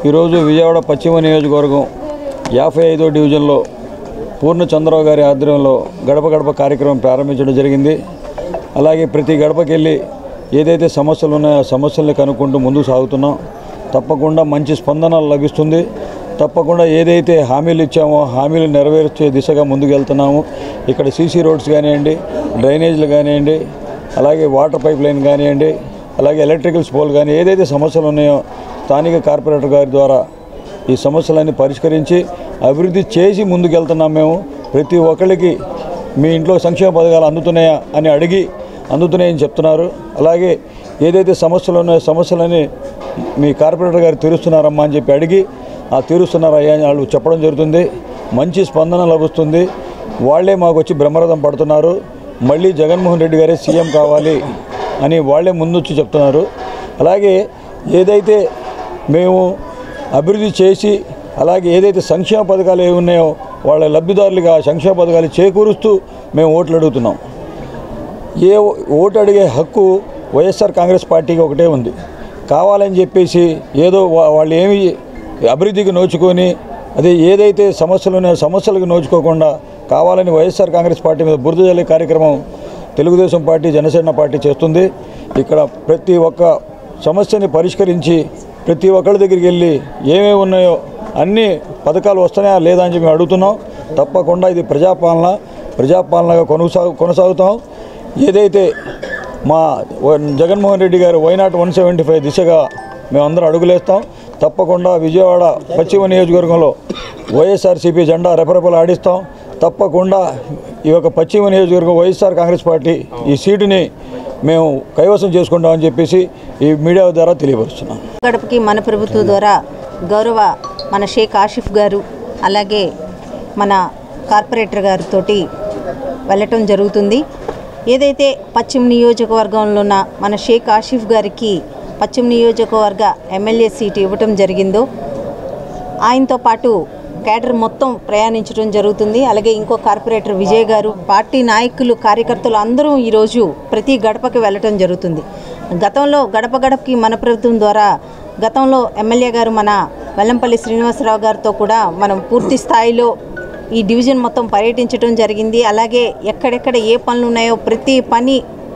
ఈరోజు విజయవాడ పశ్చిమ నియోజకవర్గం 55వ డివిజన్లో పూర్ణచంద్రరావు గారి ఆధ్వర్యంలో గడప గడప కార్యక్రమం ప్రారంభించడం జరిగింది. అలాగే ప్రతి గడపకి వెళ్ళి ఏదైతే సమస్యలు ఉన్నాయో ఆ సమస్యల్ని కనుక్కుంటూ ముందుకు సాగుతున్నాం. తప్పకుండా మంచి స్పందన లభిస్తుంది. తప్పకుండా ఏదైతే హామీలు ఇచ్చామో హామీలు నెరవేర్చే దిశగా ముందుకు వెళ్తున్నాము. ఇక్కడ సీసీ రోడ్స్ కానివ్వండి, డ్రైనేజీలు కానివ్వండి, అలాగే వాటర్ పైప్ లైన్ కానివ్వండి, అలాగే ఎలక్ట్రికల్స్ పోల్ కానీ ఏదైతే సమస్యలు ఉన్నాయో స్థానిక కార్పొరేటర్ గారి ద్వారా ఈ సమస్యలన్నీ పరిష్కరించి అభివృద్ధి చేసి ముందుకెళ్తున్నాం. మేము ప్రతి ఒక్కరికి మీ ఇంట్లో సంక్షేమ పథకాలు అందుతున్నాయా అని అడిగి అందుతున్నాయని చెప్తున్నారు. అలాగే ఏదైతే సమస్యలు ఉన్నాయో సమస్యలని మీ కార్పొరేటర్ గారు తీరుస్తున్నారమ్మా అని చెప్పి అడిగి ఆ తీరుస్తున్నారయ్యా అని వాళ్ళు చెప్పడం జరుగుతుంది. మంచి స్పందన లభిస్తుంది. వాళ్ళే మాకు వచ్చి బ్రహ్మరథం పడుతున్నారు. మళ్ళీ జగన్మోహన్ రెడ్డి గారే సీఎం కావాలి అని వాళ్ళే ముందొచ్చి చెప్తున్నారు. అలాగే ఏదైతే మేము అభివృద్ధి చేసి అలాగే ఏదైతే సంక్షేమ పథకాలు ఏమి ఉన్నాయో వాళ్ళ లబ్ధిదారులుగా సంక్షేమ పథకాలు చేకూరుస్తూ మేము ఓట్లు అడుగుతున్నాం. ఏ ఓటు అడిగే హక్కు వైఎస్ఆర్ కాంగ్రెస్ పార్టీకి ఒకటే ఉంది. కావాలని చెప్పేసి ఏదో వాళ్ళు ఏమి అభివృద్ధికి నోచుకొని అదే ఏదైతే సమస్యలు ఉన్నాయో సమస్యలకు నోచుకోకుండా కావాలని వైఎస్ఆర్ కాంగ్రెస్ పార్టీ మీద బురద జల్లే కార్యక్రమం తెలుగుదేశం పార్టీ జనసేన పార్టీ చేస్తుంది. ఇక్కడ ప్రతి ఒక్క సమస్యని పరిష్కరించి ప్రతి ఒక్కరి దగ్గరికి వెళ్ళి ఏమేమి ఉన్నాయో అన్ని పథకాలు వస్తున్నాయా లేదా అని చెప్పి మేము అడుగుతున్నాం. తప్పకుండా ఇది ప్రజాపాలనగా కొనసాగుతాం. ఏదైతే మా జగన్మోహన్ రెడ్డి గారు వైనాట్ 175 దిశగా మేమందరం అడుగులేస్తాం. తప్పకుండా విజయవాడ పశ్చిమ నియోజకవర్గంలో వైఎస్ఆర్సీపీ జెండా రెపరెపలు ఆడిస్తాం. తప్పకుండా ఈ యొక్క పశ్చిమ నియోజకవర్గం వైఎస్ఆర్ కాంగ్రెస్ పార్టీ ఈ సీటుని మేము కైవసం చేసుకుంటామని చెప్పేసి ఈ మీడియా ద్వారా తెలియపరుస్తున్నాం. గడపకి మన ప్రభుత్వం ద్వారా గౌరవ మన షేక్ ఆసిఫ్ గారు అలాగే మన కార్పొరేటర్ గారితో వెళ్ళటం జరుగుతుంది. ఏదైతే పశ్చిమ నియోజకవర్గంలో ఉన్న మన షేక్ ఆసిఫ్ గారికి పశ్చిమ నియోజకవర్గ ఎమ్మెల్యే సీటు ఇవ్వటం జరిగిందో ఆయనతో పాటు క్యాడర్ మొత్తం ప్రయాణించడం జరుగుతుంది. అలాగే ఇంకో కార్పొరేటర్ విజయ్ గారు, పార్టీ నాయకులు, కార్యకర్తలు అందరూ ఈరోజు ప్రతి గడపకి వెళ్ళటం జరుగుతుంది. గతంలో గడప గడపకి మన ప్రభుత్వం ద్వారా గతంలో ఎమ్మెల్యే గారు మన వెల్లంపల్లి శ్రీనివాసరావు గారితో కూడా మనం పూర్తి స్థాయిలో ఈ డివిజన్ మొత్తం పర్యటించడం జరిగింది. అలాగే ఎక్కడెక్కడ ఏ పనులు ఉన్నాయో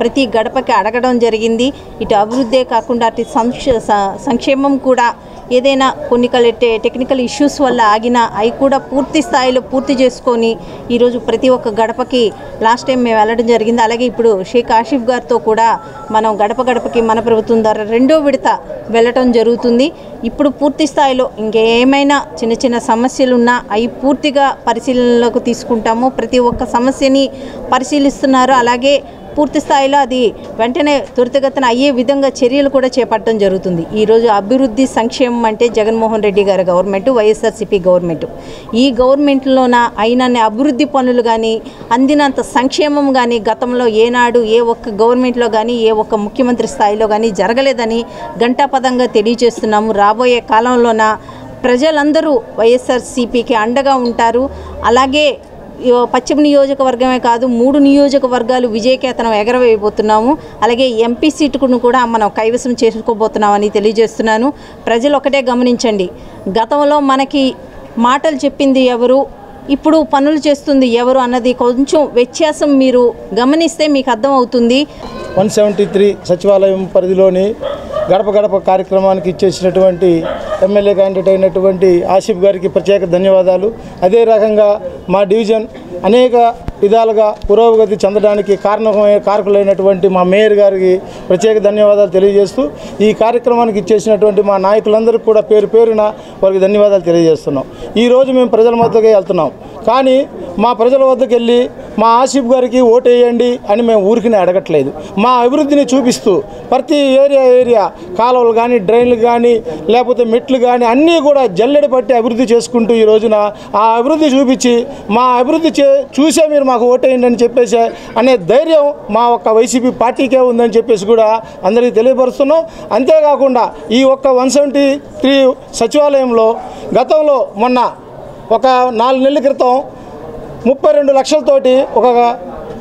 ప్రతి గడపకి అడగడం జరిగింది. ఇటు అభివృద్ధే కాకుండా అటు సంక్షేమం కూడా ఏదైనా కొన్ని టెక్నికల్ ఇష్యూస్ వల్ల ఆగినా అవి కూడా పూర్తి స్థాయిలో పూర్తి చేసుకొని ఈరోజు ప్రతి ఒక్క గడపకి లాస్ట్ టైం మేము వెళ్ళడం జరిగింది. అలాగే ఇప్పుడు షేక్ ఆసిఫ్ గారితో కూడా మనం గడప గడపకి మన ప్రభుత్వం ద్వారా 2వ విడత వెళ్ళటం జరుగుతుంది. ఇప్పుడు పూర్తి స్థాయిలో ఇంకేమైనా చిన్న చిన్న సమస్యలున్నా అవి పూర్తిగా పరిశీలనలోకి తీసుకుంటాము. ప్రతి ఒక్క సమస్యని పరిశీలిస్తున్నారు. అలాగే పూర్తి స్థాయిలో అది వెంటనే త్వరితగతిన అయ్యే విధంగా చర్యలు కూడా చేపట్టడం జరుగుతుంది. ఈరోజు అభివృద్ధి సంక్షేమం అంటే జగన్మోహన్ రెడ్డి గారి గవర్నమెంట్, వైఎస్ఆర్సీపీ గవర్నమెంట్. ఈ గవర్నమెంట్లోన అయినన్ని అభివృద్ధి పనులు కానీ అందినంత సంక్షేమం కానీ గతంలో ఏనాడు ఏ ఒక్క గవర్నమెంట్లో కానీ ఏ ఒక్క ముఖ్యమంత్రి స్థాయిలో కానీ జరగలేదని ఘంటాపథంగా తెలియజేస్తున్నాము. రాబోయే కాలంలోన ప్రజలందరూ వైఎస్ఆర్సీపీకి అండగా ఉంటారు. అలాగే పశ్చిమ నియోజకవర్గమే కాదు 3 నియోజకవర్గాలు విజయకేతనం ఎగరవేయబోతున్నాము. అలాగే ఎంపీ సీటును కూడా మనం కైవసం చేసుకోబోతున్నామని తెలియజేస్తున్నాను. ప్రజలు ఒకటే గమనించండి, గతంలో మనకి మాటలు చెప్పింది ఎవరు, ఇప్పుడు పనులు చేస్తుంది ఎవరు అన్నది కొంచెం వ్యత్యాసం మీరు గమనిస్తే మీకు అర్థమవుతుంది. 173 సచివాలయం పరిధిలోని గడప గడప కార్యక్రమానికి ఇచ్చేసినటువంటి ఎమ్మెల్యే క్యాండిడేట్ అయినటువంటి ఆసిఫ్ గారికి ప్రత్యేక ధన్యవాదాలు. అదే రకంగా మా డివిజన్ అనేక విధాలుగా పురోగతి చెందడానికి కారకులైనటువంటి మా మేయర్ గారికి ప్రత్యేక ధన్యవాదాలు తెలియజేస్తూ ఈ కార్యక్రమానికి ఇచ్చేసినటువంటి మా నాయకులందరికీ కూడా పేరు పేరున వారికి ధన్యవాదాలు తెలియజేస్తున్నాం. ఈరోజు మేము ప్రజల మధ్యకే వెళ్తున్నాం, కానీ మా ప్రజల వద్దకు వెళ్ళి మా ఆసిఫ్ గారికి ఓటు వేయండి అని మేము ఊరికినే అడగట్లేదు. మా అభివృద్ధిని చూపిస్తూ ప్రతి ఏరియా కాలువలు కానీ డ్రైన్లు కానీ లేకపోతే మెట్లు కానీ అన్నీ కూడా జల్లెడ పట్టి అభివృద్ధి చేసుకుంటూ ఈ రోజున ఆ అభివృద్ధి చూపించి మా అభివృద్ధి చూసే మీరు మాకు ఓటేయండి అని చెప్పేసి అనే ధైర్యం మా ఒక్క వైసీపీ పార్టీకే ఉందని చెప్పేసి కూడా అందరికీ తెలియపరుస్తున్నాం. అంతేకాకుండా ఈ ఒక్క 173 సచివాలయంలో గతంలో మొన్న ఒక 4 నెలల క్రితం 32 లక్షలతోటి ఒక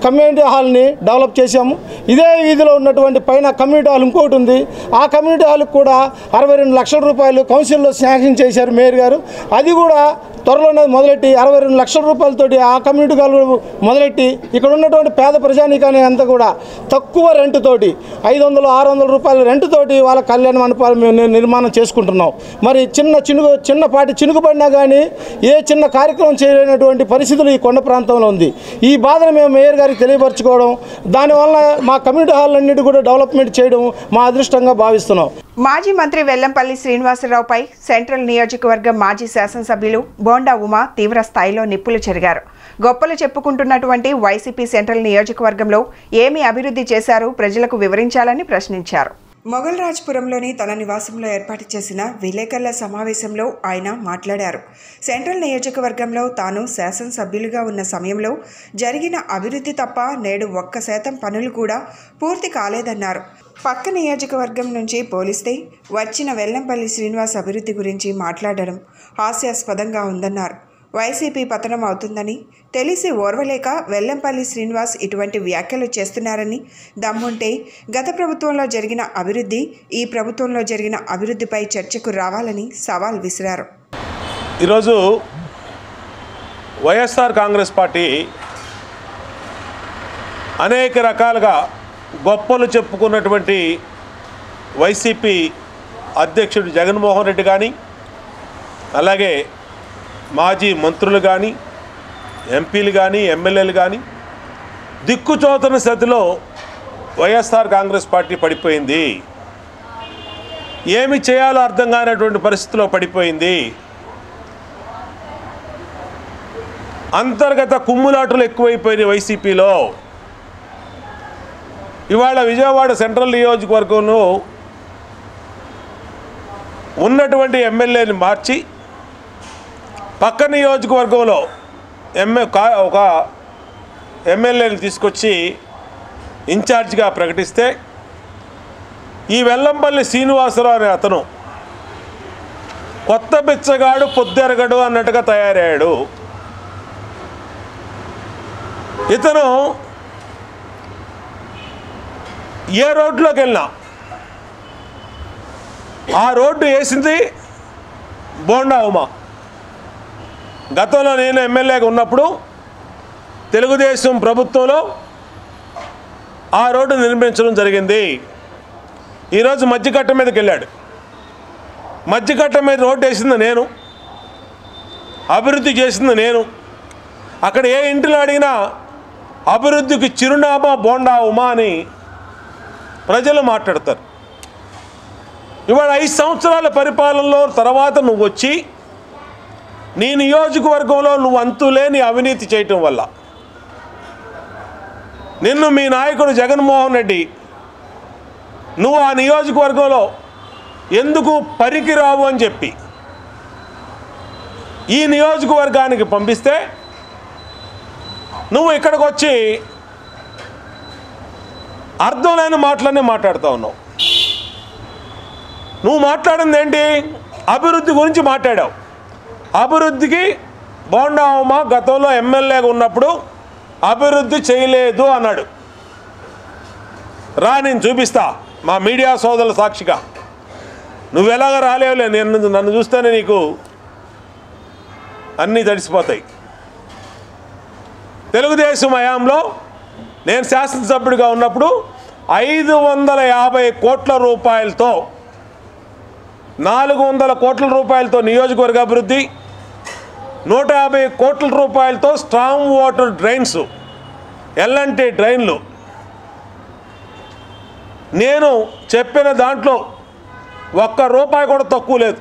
కమ్యూనిటీ హాల్ని డెవలప్ చేశాము. ఇదే వీధిలో ఉన్నటువంటి పైన కమ్యూనిటీ హాల్ ఇంకోటి ఉంది. ఆ కమ్యూనిటీ హాల్కి కూడా 62 లక్షల రూపాయలు కౌన్సిల్లో శాంక్షన్ చేశారు మేయర్ గారు. అది కూడా త్వరలోనే మొదలెట్టి 62 లక్షల రూపాయలతోటి ఆ కమ్యూనిటీ హాల్ మొదలెట్టి ఇక్కడ ఉన్నటువంటి పేద ప్రజానీకాన్ని అంతా కూడా తక్కువ రెంటుతోటి 500-600 రూపాయల రెంటుతోటి వాళ్ళ కళ్యాణ మండపాలు మేము నిర్మాణం చేసుకుంటున్నాం. మరి చిన్నపాటి చినుకుపడినా కానీ ఏ చిన్న కార్యక్రమం చేయలేనటువంటి పరిస్థితులు ఈ కొండ ప్రాంతంలో ఉంది. ఈ బాధను మేము మేయర్ గారికి గారికి తెలియపరచుకోవడం, దానివల్ల మా కమ్యూనిటీ హాల్లన్నిటి కూడా డెవలప్మెంట్ చేయడం మా అదృష్టంగా భావిస్తున్నాం. మాజీ మంత్రి వెల్లంపల్లి శ్రీనివాసరావుపై సెంట్రల్ నియోజకవర్గం మాజీ శాసనసభ్యులు బోండా ఉమా తీవ్ర స్థాయిలో నిప్పులు చెరిగారు. గొప్పలు చెప్పుకుంటున్నటువంటి వైసీపీ సెంట్రల్ నియోజకవర్గంలో ఏమి అభివృద్ధి చేశారు ప్రజలకు వివరించాలని ప్రశ్నించారు. మొగల్రాజ్పురంలోని తన నివాసంలో ఏర్పాటు చేసిన విలేకరుల సమావేశంలో ఆయన మాట్లాడారు. సెంట్రల్ నియోజకవర్గంలో తాను శాసనసభ్యులుగా ఉన్న సమయంలో జరిగిన అభివృద్ధి తప్ప నేడు 1% పనులు కూడా పూర్తి కాలేదన్నారు. పక్క నియోజకవర్గం నుంచి పోలిస్తే వచ్చిన వెల్లంపల్లి శ్రీనివాస్ అభివృద్ధి గురించి మాట్లాడడం హాస్యాస్పదంగా ఉందన్నారు. వైసీపీ పతనం అవుతుందని తెలిసి ఓర్వలేక వెల్లంపల్లి శ్రీనివాస్ ఇటువంటి వ్యాఖ్యలు చేస్తున్నారని, దమ్ముంటే గత ప్రభుత్వంలో జరిగిన అభివృద్ధి ఈ ప్రభుత్వంలో జరిగిన అభివృద్ధిపై చర్చకు రావాలని సవాల్ విసిరారు. ఈరోజు వైఎస్ఆర్ కాంగ్రెస్ పార్టీ అనేక రకాలుగా గొప్పలు చెప్పుకున్నటువంటి వైసీపీ అధ్యక్షుడు జగన్మోహన్ రెడ్డి కానీ, అలాగే మాజీ మంత్రులు కానీ, ఎంపీలు కానీ, ఎమ్మెల్యేలు కానీ దిక్కుచోతన స్థితిలో వైఎస్ఆర్ కాంగ్రెస్ పార్టీ పడిపోయింది. ఏమి చేయాలో అర్థం కానటువంటి పరిస్థితిలో పడిపోయింది. అంతర్గత కుమ్ములాటలు ఎక్కువైపోయినాయి వైసీపీలో. ఇవాళ విజయవాడ సెంట్రల్ నియోజకవర్గంలో ఉన్నటువంటి ఎమ్మెల్యేని మార్చి పక్క నియోజకవర్గంలో ఒక ఎమ్మెల్యేని తీసుకొచ్చి ఇన్ఛార్జిగా ప్రకటిస్తే ఈ వెల్లంపల్లి శ్రీనివాసరావు అనే అతను కొత్త బిచ్చగాడు పొద్దెరగడు అన్నట్టుగా తయారయ్యాడు. ఇతను ఏ రోడ్లోకి వెళ్ళినా ఆ రోడ్డు వేసింది బోండా ఉమా. గతంలో నేను ఎమ్మెల్యేగా ఉన్నప్పుడు తెలుగుదేశం ప్రభుత్వంలో ఆ రోడ్డు నిర్మించడం జరిగింది. ఈరోజు మధ్యకట్ట మీదకి వెళ్ళాడు. మధ్యకట్ట మీద రోడ్డు వేసింది నేను, అభివృద్ధి చేసింది నేను. అక్కడ ఏ ఇంటిలో అడిగినా అభివృద్ధికి చిరునామా బోండా ఉమా అని ప్రజలు మాట్లాడతారు. ఇవాళ 5 సంవత్సరాల పరిపాలనలో తర్వాత నువ్వు వచ్చి నీ నియోజకవర్గంలో నువ్వు అంతులేని అవినీతి చేయటం వల్ల నిన్ను మీ నాయకుడు జగన్మోహన్ రెడ్డి నువ్వు ఆ నియోజకవర్గంలో ఎందుకు పనికిరావు అని చెప్పి ఈ నియోజకవర్గానికి పంపిస్తే నువ్వు ఇక్కడికి వచ్చి అర్థం లేని మాటలన్నీ మాట్లాడుతూ ఉన్నావు. నువ్వు మాట్లాడింది ఏంటి? అభివృద్ధి గురించి మాట్లాడావు. అభివృద్ధికి బోండా ఉమా గతంలో ఎమ్మెల్యేగా ఉన్నప్పుడు అభివృద్ధి చేయలేదు అన్నాడు. రా, నేను చూపిస్తా మా మీడియా సోదరుల సాక్షిగా. నువ్వు ఎలాగ రాలేవులే, నన్ను చూస్తేనే నీకు అన్నీ తడిసిపోతాయి. తెలుగుదేశం హయాంలో నేను శాసనసభ్యుడిగా ఉన్నప్పుడు 550 కోట్ల రూపాయలతో 400 కోట్ల రూపాయలతో నియోజకవర్గ అభివృద్ధి, 150 కోట్ల రూపాయలతో స్ట్రాంగ్ వాటర్ డ్రైన్స్, ఎల్ఎన్టీ డ్రైన్లు. నేను చెప్పిన దాంట్లో ₹1 కూడా తక్కువ లేదు.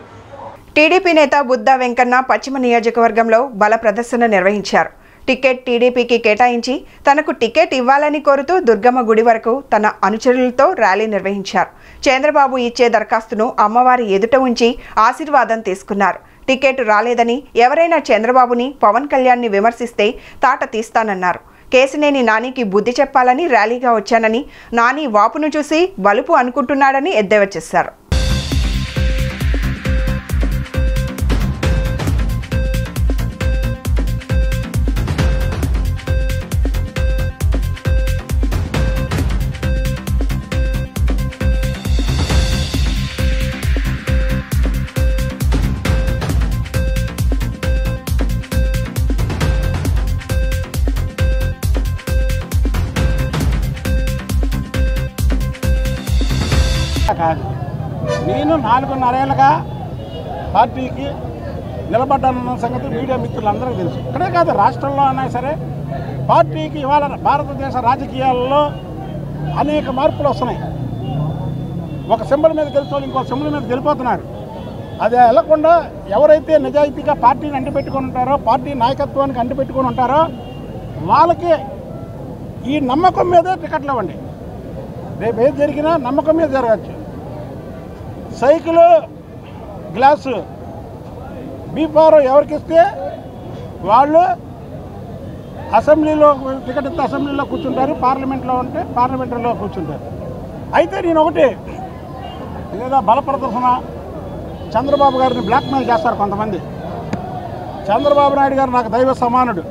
టీడీపీ నేత బుద్దా వెంకన్న పశ్చిమ నియోజకవర్గంలో బల ప్రదర్శన నిర్వహించారు. టికెట్ టీడీపీకి కేటాయించి తనకు టికెట్ ఇవ్వాలని కోరుతూ దుర్గమ్మ గుడి వరకు తన అనుచరులతో ర్యాలీ నిర్వహించారు. చంద్రబాబు ఇచ్చే దరఖాస్తును అమ్మవారి ఎదుట ఉంచి ఆశీర్వాదం తీసుకున్నారు. టికెట్ రాలేదని ఎవరైనా చంద్రబాబుని, పవన్ కళ్యాణ్ని విమర్శిస్తే తాట తీస్తానన్నారు. కేసినేని నానికి బుద్ధి చెప్పాలని ర్యాలీగా వచ్చానని, నాని వాపును చూసి బలుపు అనుకుంటున్నాడని ఎద్దేవా చేశారు. నేను 4.5 ఏళ్ళుగా పార్టీకి నిలబడ్డానన్న సంగతి మీడియా మిత్రులందరికీ తెలుసు. ఇక్కడే కాదు, రాష్ట్రంలో అయినా సరే పార్టీకి ఇవాళ భారతదేశ రాజకీయాల్లో అనేక మార్పులు వస్తున్నాయి. ఒక సింబల్ మీద గెలిచోళ్ళు ఇంకో సింబల్ మీద గెలిపోతున్నారు. అది వెళ్లకుండా ఎవరైతే నిజాయితీగా పార్టీని అంటిపెట్టుకొని ఉంటారో, పార్టీ నాయకత్వానికి అంటిపెట్టుకొని ఉంటారో వాళ్ళకి ఈ నమ్మకం మీదే టికెట్లు ఇవ్వండి. రేపు ఏది జరిగినా నమ్మకం మీద జరగచ్చు. సైకిలు గ్లాసు బీఫారం ఎవరికి ఇస్తే వాళ్ళు అసెంబ్లీలో టికెట్ ఇస్తే అసెంబ్లీలో కూర్చుంటారు, పార్లమెంట్లో ఉంటే పార్లమెంటరీలో కూర్చుంటారు. అయితే నేను ఒకటి లేదా బల ప్రదర్శన చంద్రబాబు గారిని బ్లాక్మెయిల్ చేస్తారు కొంతమంది. చంద్రబాబు నాయుడు గారు నాకు దైవ సమానుడు.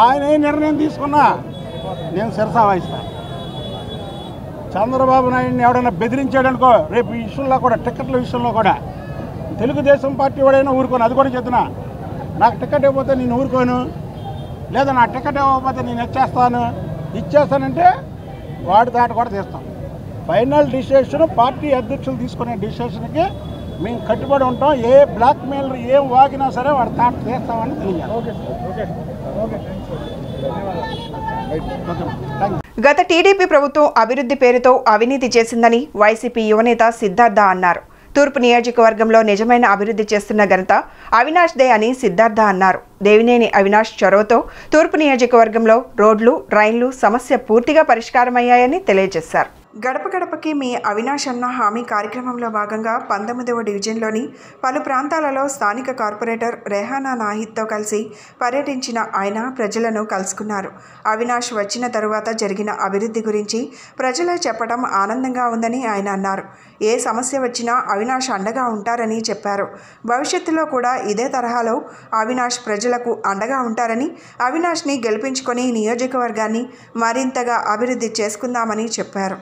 ఆయన ఏ నిర్ణయం తీసుకున్నా నేను శిరసా వహిస్తాను. చంద్రబాబు నాయుడిని ఎవడైనా బెదిరించాడనుకో రేపు ఈ విషయంలో కూడా, టికెట్ల విషయంలో కూడా తెలుగుదేశం పార్టీ వాడైనా ఊరుకోను. అది కూడా చెప్తున్నా, నాకు టికెట్ ఇవ్వకపోతే నేను ఊరుకోను, లేదా నా టికెట్ ఇవ్వకపోతే నేను ఇచ్చేస్తానంటే వాడి దాటి కూడా తీస్తాం. ఫైనల్ డిసిషన్ పార్టీ అధ్యక్షులు తీసుకునే డిసిషన్కి మేము కట్టుబడి ఉంటాం. ఏ బ్లాక్మెయిల్ ఏం వాగినా సరే వాడి తాట తీస్తామని తెలియాలి. గత టీడీపీ ప్రభుత్వం అభివృద్ధి పేరుతో అవినీతి చేసిందని వైసీపీ యువనేత సిద్ధార్థ అన్నారు. తూర్పు నియోజకవర్గంలో నిజమైన అభివృద్ధి చేస్తున్న ఘనత అవినాష్ దే అని సిద్ధార్థ అన్నారు. దేవినేని అవినాష్ చొరవతో తూర్పు నియోజకవర్గంలో రోడ్లు, రైళ్లు సమస్య పూర్తిగా పరిష్కారమయ్యాయని తెలియజేశారు. గడప గడపకి మీ అవినాష్ అన్న హామీ కార్యక్రమంలో భాగంగా 19వ డివిజన్లోని పలు ప్రాంతాలలో స్థానిక కార్పొరేటర్ రెహానా నాహిద్తో కలిసి పర్యటించిన ఆయన ప్రజలను కలుసుకున్నారు. అవినాష్ వచ్చిన తరువాత జరిగిన అభివృద్ధి గురించి ప్రజలు చెప్పడం ఆనందంగా ఉందని ఆయన అన్నారు. ఏ సమస్య వచ్చినా అవినాష్ అండగా ఉంటారని చెప్పారు. భవిష్యత్తులో కూడా ఇదే తరహాలో అవినాష్ ప్రజలకు అండగా ఉంటారని, అవినాష్ని గెలిపించుకొని నియోజకవర్గాన్ని మరింతగా అభివృద్ధి చేసుకుందామని చెప్పారు.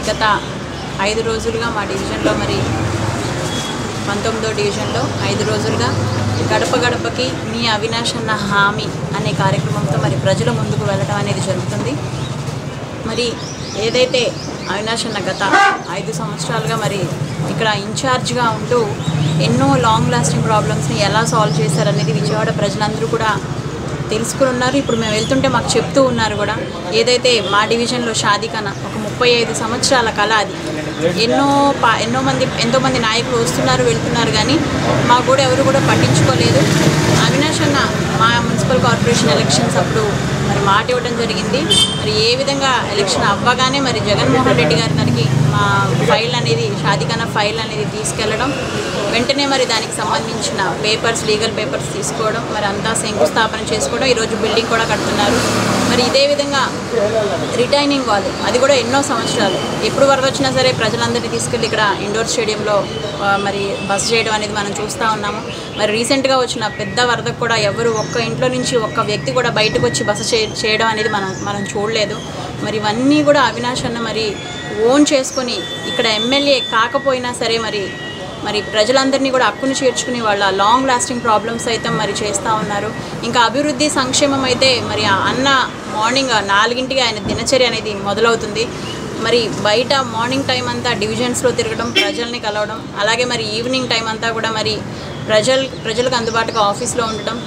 గత 5 రోజులుగా మా డివిజన్లో మరి 19వ డివిజన్లో 5 రోజులుగా గడప గడపకి మీ అవినాష్ అన్న హామీ అనే కార్యక్రమంతో మరి ప్రజల ముందుకు వెళ్ళడం అనేది జరుగుతుంది. మరి ఏదైతే అవినాష్ అన్న గత 5 సంవత్సరాలుగా మరి ఇక్కడ ఇన్ఛార్జ్గా ఉంటూ ఎన్నో లాంగ్ లాస్టింగ్ ప్రాబ్లమ్స్ని ఎలా సాల్వ్ చేశారనేది విజయవాడ ప్రజలందరూ కూడా తెలుసుకుని ఉన్నారు. ఇప్పుడు మేము వెళ్తుంటే మాకు చెప్తూ ఉన్నారు కూడా. ఏదైతే మా డివిజన్లో షాదీఖానా ఒక 35 సంవత్సరాల కళ, అది ఎంతోమంది నాయకులు వస్తున్నారు వెళ్తున్నారు, కానీ మాకు కూడా ఎవరు కూడా పట్టించుకోలేదు. అవినాష్ అన్న మా మున్సిపల్ కార్పొరేషన్ ఎలక్షన్స్ అప్పుడు మరి మాట ఇవ్వడం జరిగింది. మరి ఏ విధంగా ఎలక్షన్ అవ్వగానే మరి జగన్మోహన్ రెడ్డి గారి దానికి మా ఫైల్ అనేది, షాదీఖానా ఫైల్ అనేది తీసుకెళ్ళడం, వెంటనే మరి దానికి సంబంధించిన పేపర్స్, లీగల్ పేపర్స్ తీసుకోవడం, మరి అంతా శంకుస్థాపన చేసుకోవడం, ఈరోజు బిల్డింగ్ కూడా కడుతున్నారు. మరి ఇదే విధంగా రిటైనింగ్ వాల్, అది కూడా ఎన్నో సంవత్సరాలు ఎప్పుడు వరద వచ్చినా సరే ప్రజలందరినీ తీసుకెళ్ళి ఇక్కడ ఇండోర్ స్టేడియంలో మరి బస చేయడం అనేది మనం చూస్తూ ఉన్నాము. మరి రీసెంట్గా వచ్చిన పెద్ద వరదకు కూడా ఎవరు ఒక్క ఇంట్లో నుంచి ఒక్క వ్యక్తి కూడా బయటకు వచ్చి బస చేయడం అనేది మనం చూడలేదు. మరి ఇవన్నీ కూడా అవినాష్ అన్న మరి ఓన్ చేసుకొని ఇక్కడ ఎమ్మెల్యే కాకపోయినా సరే మరి ప్రజలందరినీ కూడా హక్కును చేర్చుకుని వాళ్ళ లాంగ్ లాస్టింగ్ ప్రాబ్లమ్స్ అయితే మరి చేస్తూ ఉన్నారు. ఇంకా అభివృద్ధి సంక్షేమం అయితే మరి అన్న మార్నింగ్ 4 ఆయన దినచర్య అనేది మొదలవుతుంది. మరి బయట మార్నింగ్ టైం అంతా డివిజన్స్లో తిరగడం, ప్రజల్ని కలవడం, అలాగే మరి ఈవినింగ్ టైం అంతా కూడా మరి ప్రజలకు అందుబాటుగా ఆఫీస్లో ఉండటం,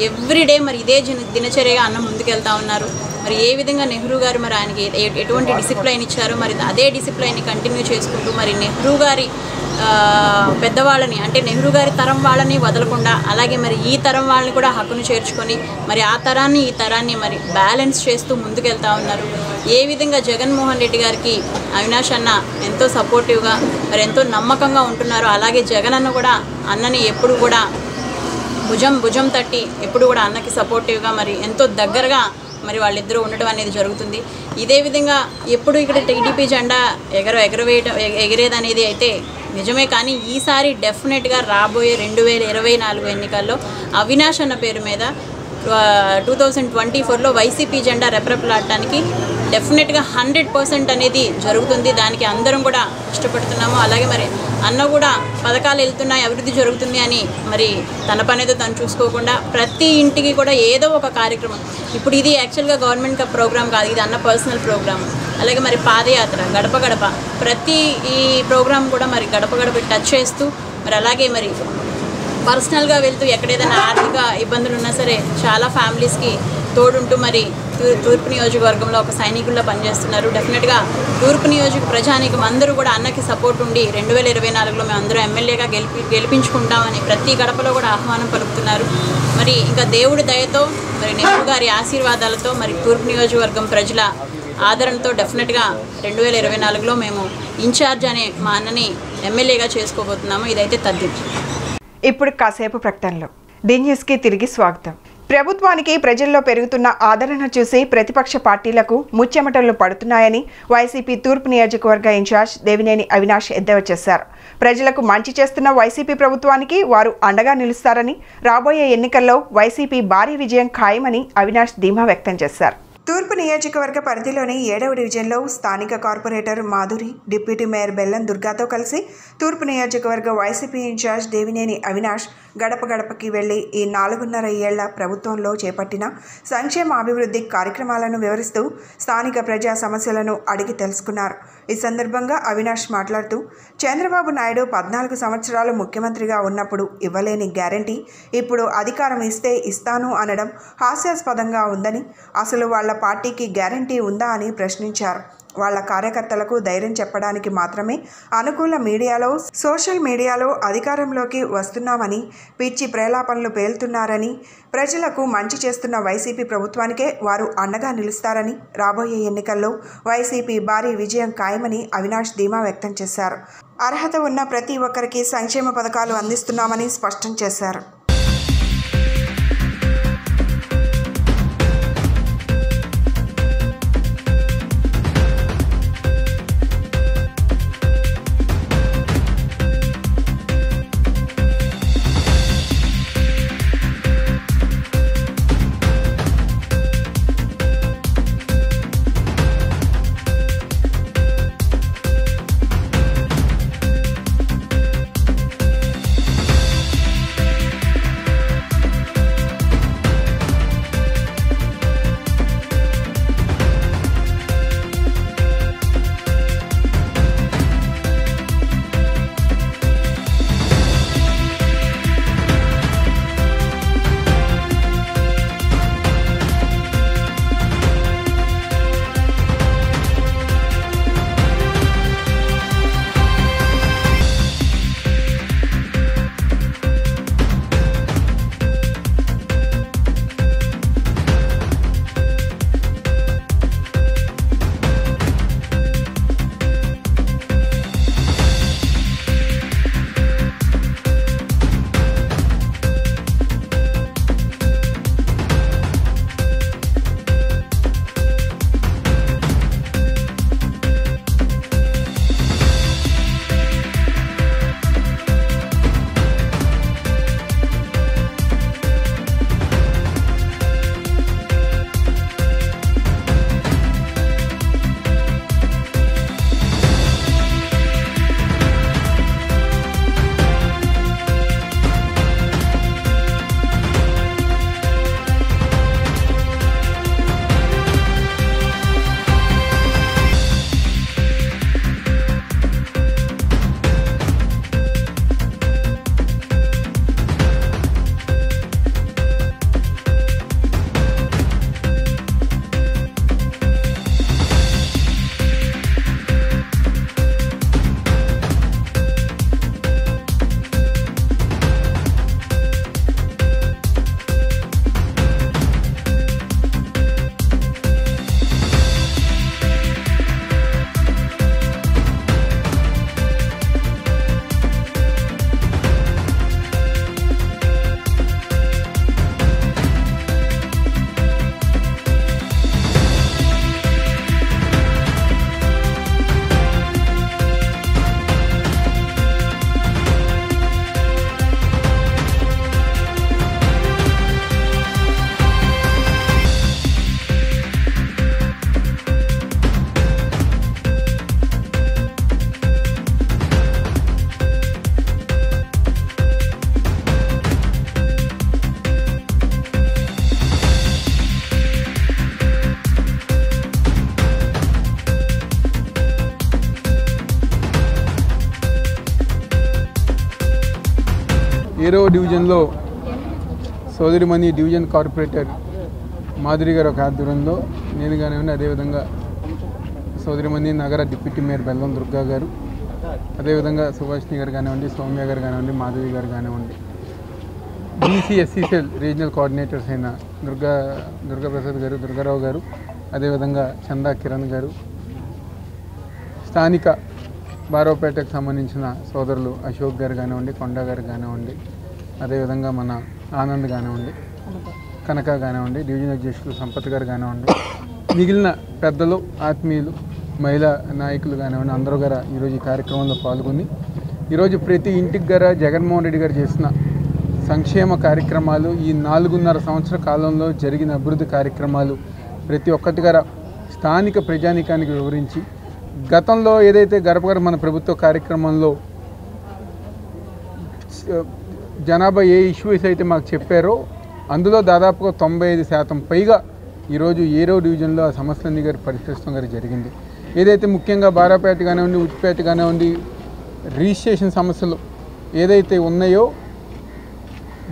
ఎవ్రీడే మరి ఇదే దినచర్యగా అన్న ముందుకెళ్తా ఉన్నారు. మరి ఏ విధంగా నెహ్రూ గారు మరి ఆయనకి ఎటువంటి డిసిప్లైన్ ఇచ్చారో మరి అదే డిసిప్లైన్ని కంటిన్యూ చేసుకుంటూ మరి నెహ్రూ గారి పెద్దవాళ్ళని, అంటే నెహ్రూ గారి తరం వాళ్ళని వదలకుండా, అలాగే మరి ఈ తరం వాళ్ళని కూడా హక్కును చేర్చుకొని మరి ఆ తరాన్ని ఈ తరాన్ని మరి బ్యాలెన్స్ చేస్తూ ముందుకెళ్తా ఉన్నారు. ఏ విధంగా జగన్మోహన్ రెడ్డి గారికి అవినాష్ అన్న ఎంతో సపోర్టివ్గా మరి ఎంతో నమ్మకంగా ఉంటున్నారో, అలాగే జగన్ అన్న కూడా అన్నని ఎప్పుడు కూడా భుజం తట్టి ఎప్పుడు కూడా అన్నకి సపోర్టివ్గా మరి ఎంతో దగ్గరగా మరి వాళ్ళిద్దరూ ఉండడం అనేది జరుగుతుంది. ఇదే విధంగా ఎప్పుడు ఇక్కడ టీడీపీ జెండా ఎగరేదనేది అయితే నిజమే, కానీ ఈసారి డెఫినెట్గా రాబోయే 2024 ఎన్నికల్లో అవినాష్ అన్న పేరు మీద 2024లో వైసీపీ జెండా రెపరెపలాడటానికి డెఫినెట్గా 100% అనేది జరుగుతుంది. దానికి అందరం కూడా ఇష్టపడుతున్నాము. అలాగే మరి అన్న కూడా పథకాలు వెళ్తున్నాయి, అభివృద్ధి జరుగుతుంది అని మరి తన పనేదో తను చూసుకోకుండా ప్రతి ఇంటికి కూడా ఏదో ఒక కార్యక్రమం, ఇప్పుడు ఇది యాక్చువల్గా గవర్నమెంట్ ప్రోగ్రామ్ కాదు, ఇది అన్న పర్సనల్ ప్రోగ్రామ్. అలాగే మరి పాదయాత్ర, గడప ప్రతి ఈ ప్రోగ్రామ్ కూడా మరి గడప టచ్ చేస్తూ మరి అలాగే మరి పర్సనల్గా వెళ్తూ ఎక్కడేదైనా ఆర్థిక ఇబ్బందులు ఉన్నా సరే చాలా ఫ్యామిలీస్కి తోడుంటూ మరి తూర్పు నియోజకవర్గంలో ఒక సైనికుల్లో పనిచేస్తున్నారు. డెఫినెట్గా తూర్పు నియోజక ప్రజానీకం అందరూ కూడా అన్నకి సపోర్ట్ ఉండి 2024లో మేము అందరూ ఎమ్మెల్యేగా గెలిపించుకుంటామని ప్రతి గడపలో కూడా ఆహ్వానం పలుకుతున్నారు. మరి ఇంకా దేవుడి దయతో మరి నెహ్రూ గారి ఆశీర్వాదాలతో మరి తూర్పు నియోజకవర్గం ప్రజల ఆదరణతో డెఫినెట్గా 2024లో మేము ఇన్ఛార్జ్ అనే మా అన్నని ఎమ్మెల్యేగా చేసుకోబోతున్నాము. ఇదైతే తథ్యం. ఇప్పుడు కాసేపు ప్రకటనలో. డి న్యూస్కి తిరిగి స్వాగతం. ప్రభుత్వానికి ప్రజల్లో పెరుగుతున్న ఆదరణ చూసి ప్రతిపక్ష పార్టీలకు ముచ్చెమటలు పడుతున్నాయని వైసీపీ తూర్పు నియోజకవర్గ ఇన్ఛార్జ్ దేవినేని అవినాష్ ఎద్దేవా చేశారు. ప్రజలకు మంచి చేస్తున్న వైసీపీ ప్రభుత్వానికి వారు అండగా నిలుస్తారని, రాబోయే ఎన్నికల్లో వైసీపీ భారీ విజయం ఖాయమని అవినాష్ ధీమా వ్యక్తం చేశారు. తూర్పు నియోజకవర్గ పరిధిలోని 7వ డివిజన్లో స్థానిక కార్పొరేటర్ మాధురి, డిప్యూటీ మేయర్ బెల్లం దుర్గాతో కలిసి తూర్పు నియోజకవర్గ వైసీపీ ఇన్ఛార్జ్ దేవినేని అవినాష్ గడపకి వెళ్లి ఈ 4.5 ఏళ్ల ప్రభుత్వంలో చేపట్టిన సంక్షేమ అభివృద్ధి కార్యక్రమాలను వివరిస్తూ స్థానిక ప్రజా సమస్యలను అడిగి తెలుసుకున్నారు. ఈ సందర్భంగా అవినాష్ మాట్లాడుతూ, చంద్రబాబు నాయుడు 14 సంవత్సరాలు ముఖ్యమంత్రిగా ఉన్నప్పుడు ఇవ్వలేని గ్యారంటీ ఇప్పుడు అధికారం ఇస్తే ఇస్తాను అనడం హాస్యాస్పదంగా ఉందని, అసలు వాళ్ళ పార్టీకి గ్యారంటీ ఉందా అని ప్రశ్నించారు. వాళ్ళ కార్యకర్తలకు ధైర్యం చెప్పడానికి మాత్రమే అనుకూల మీడియాలో, సోషల్ మీడియాలో అధికారంలోకి వస్తున్నామని పిచ్చి ప్రేలాపనలు పేలుతున్నారని, ప్రజలకు మంచి చేస్తున్న వైసీపీ ప్రభుత్వానికే వారు అండగా నిలుస్తారని, రాబోయే ఎన్నికల్లో వైసీపీ భారీ విజయం ఖాయమని అవినాష్ ధీమా వ్యక్తం చేశారు. అర్హత ఉన్న ప్రతి ఒక్కరికి సంక్షేమ పథకాలు అందిస్తున్నామని స్పష్టం చేశారు. 7వ డివిజన్లో సోదరిమణి డివిజన్ కార్పొరేటర్ మాధురి గారు ఒక ఆధ్వర్యంలో నేను కానివ్వండి, అదేవిధంగా సోదరిమణి నగర డిప్యూటీ మేయర్ బెల్లం దుర్గా గారు, అదేవిధంగా సుభాషిణి గారు కానివ్వండి, సౌమ్య గారు కానివ్వండి, మాధవి గారు కానివ్వండి, BCSCCL రీజనల్ కోఆర్డినేటర్స్ అయిన దుర్గాప్రసాద్ గారు, దుర్గారావు గారు, అదేవిధంగా చందా కిరణ్ గారు, స్థానిక బారోపేటకు సంబంధించిన సోదరులు అశోక్ గారు కానివ్వండి, కొండ గారు కానివ్వండి, అదేవిధంగా మన ఆనంద్ కానివ్వండి, కనక కానివ్వండి, డివిజన్ అధ్యక్షులు సంపత్ గారు కానివ్వండి, మిగిలిన పెద్దలు, ఆత్మీయులు, మహిళా నాయకులు కానివ్వండి, అందరూ గారు ఈరోజు ఈ కార్యక్రమంలో పాల్గొని ఈరోజు ప్రతి ఇంటికి గారు జగన్మోహన్ రెడ్డి గారు చేసిన సంక్షేమ కార్యక్రమాలు, ఈ 4.5 సంవత్సర కాలంలో జరిగిన అభివృద్ధి కార్యక్రమాలు ప్రతి ఒక్కటి గారు స్థానిక ప్రజానీకానికి వివరించి, గతంలో ఏదైతే గడప మన ప్రభుత్వ కార్యక్రమంలో జనాభా ఏ ఇష్యూస్ అయితే మాకు చెప్పారో అందులో దాదాపుగా 95% పైగా ఈరోజు 7వ డివిజన్లో ఆ సమస్యలన్నీ గారు పరిష్కరిస్తాం గారు జరిగింది. ఏదైతే ముఖ్యంగా బారాపేట కానివ్వండి, ఉచ్చిపేట కానివ్వండి, రిజిస్ట్రేషన్ సమస్యలు ఏదైతే ఉన్నాయో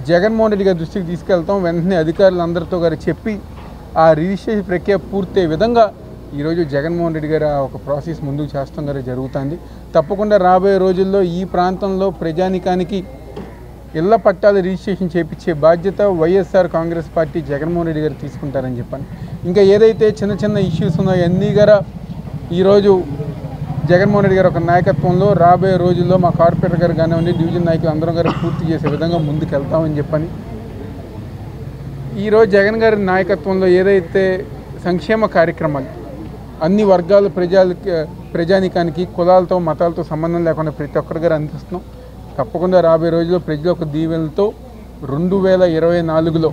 జగన్మోహన్ రెడ్డి గారి దృష్టికి తీసుకెళ్తాం. వెంటనే అధికారులందరితో గారు చెప్పి ఆ రిజిస్ట్రేషన్ ప్రక్రియ పూర్తయ్యే విధంగా ఈరోజు జగన్మోహన్ రెడ్డి గారు ఒక ప్రాసెస్ ముందుకు చేస్తాం గారు జరుగుతుంది. తప్పకుండా రాబోయే రోజుల్లో ఈ ప్రాంతంలో ప్రజానికానికి ఇళ్ల పట్టాలు రిజిస్ట్రేషన్ చేయించే బాధ్యత వైఎస్ఆర్ కాంగ్రెస్ పార్టీ జగన్మోహన్ రెడ్డి గారు తీసుకుంటారని చెప్పాను. ఇంకా ఏదైతే చిన్న చిన్న ఇష్యూస్ ఉన్నాయో అన్నీ గారు ఈరోజు జగన్మోహన్ రెడ్డి గారు ఒక నాయకత్వంలో రాబోయే రోజుల్లో మా కార్పొరేటర్ గారు కానివ్వండి, డివిజన్ నాయకులు అందరం గారు పూర్తి చేసే విధంగా ముందుకు వెళ్తామని చెప్పని, ఈరోజు జగన్ గారి నాయకత్వంలో ఏదైతే సంక్షేమ కార్యక్రమాలు అన్ని వర్గాల ప్రజానికానికి కులాలతో మతాలతో సంబంధం లేకుండా ప్రతి ఒక్కరి గారు అందిస్తున్నాం. తప్పకుండా రాబోయే రోజుల్లో ప్రజల యొక్క దీవెనలతో 2024లో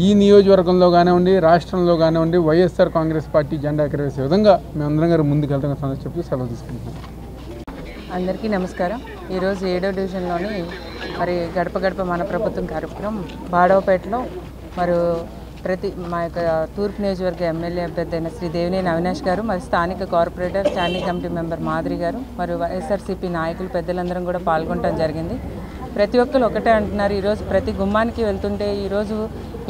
ఈ నియోజకవర్గంలో కానివ్వండి, రాష్ట్రంలో కానివ్వండి, వైఎస్ఆర్ కాంగ్రెస్ పార్టీ జెండా ఎగరవేసే విధంగా మేమందరం గారు ముందుకు వెళ్తాం చెప్పి సెలవు తీసుకుంటున్నాం. అందరికీ నమస్కారం. ఈరోజు 7వ డివిజన్లోని మరి గడప గడప మన ప్రభుత్వం కార్యక్రమం బాడవపేటలో మరి మా యొక్క తూర్పు నియోజకవర్గ ఎమ్మెల్యే అభ్యర్థి అయిన శ్రీ దేవినేని అవినాష్ గారు, మరి స్థానిక corporator standing committee member Madhuri గారు, మరియు వైఎస్ఆర్సీపీ నాయకులు పెద్దలందరం కూడా పాల్గొనడం జరిగింది. ప్రతి ఒక్కరు ఒకటే అంటున్నారు, ఈరోజు ప్రతి గుమ్మానికి వెళ్తుంటే ఈరోజు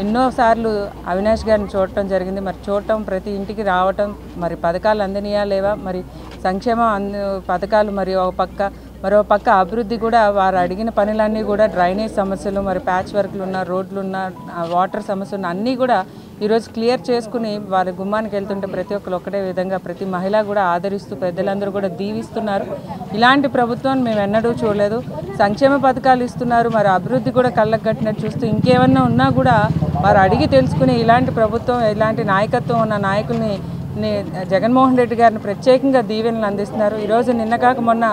ఎన్నోసార్లు అవినాష్ గారిని చూడటం జరిగింది. మరి చూడటం, ప్రతి ఇంటికి రావటం, మరి పథకాలు అందనియా లేవా, మరి సంక్షేమ పథకాలు, మరి మరో పక్క అభివృద్ధి కూడా వారు అడిగిన పనులన్నీ కూడా డ్రైనేజ్ సమస్యలు, మరి ప్యాచ్ వర్క్లు ఉన్న రోడ్లు ఉన్న వాటర్ సమస్యలు అన్నీ కూడా ఈరోజు క్లియర్ చేసుకుని వారి గుమ్మానికి వెళ్తుంటే ప్రతి ఒక్కరు ఒకటే విధంగా ప్రతి మహిళ కూడా ఆదరిస్తూ పెద్దలందరూ కూడా దీవిస్తున్నారు. ఇలాంటి ప్రభుత్వాన్ని మేము ఎన్నడూ చూడలేదు. సంక్షేమ పథకాలు ఇస్తున్నారు, మరి అభివృద్ధి కూడా కళ్ళకు కట్టినట్టు చూస్తూ ఇంకేమన్నా ఉన్నా కూడా వారు అడిగి తెలుసుకుని ఇలాంటి ప్రభుత్వం, ఇలాంటి నాయకత్వం ఉన్న నాయకుల్ని జగన్మోహన్ రెడ్డి గారిని ప్రత్యేకంగా దీవెనలు అందిస్తున్నారు. ఈరోజు నిన్న కాక మొన్న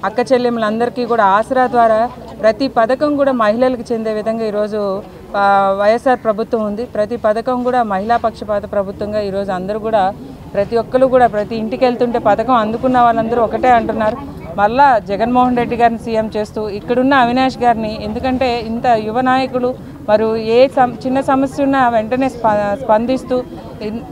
అక్క చెల్లెమ్మలందరికీ కూడా ఆసరా ద్వారా ప్రతి పథకం కూడా మహిళలకు చెందే విధంగా ఈరోజు వైఎస్ఆర్ ప్రభుత్వం ఉంది. ప్రతి పథకం కూడా మహిళా పక్షపాత ప్రభుత్వంగా ఈరోజు అందరూ కూడా ప్రతి ఒక్కరు కూడా ప్రతి ఇంటికి వెళ్తుంటే పథకం అందుకున్న వాళ్ళందరూ ఒకటే అంటున్నారు, మళ్ళా జగన్మోహన్ రెడ్డి గారిని సీఎం చేస్తూ ఇక్కడున్న అవినాష్ గారిని, ఎందుకంటే ఇంత యువ నాయకులు మరియు ఏ చిన్న సమస్య ఉన్నా వెంటనే స్పందిస్తూ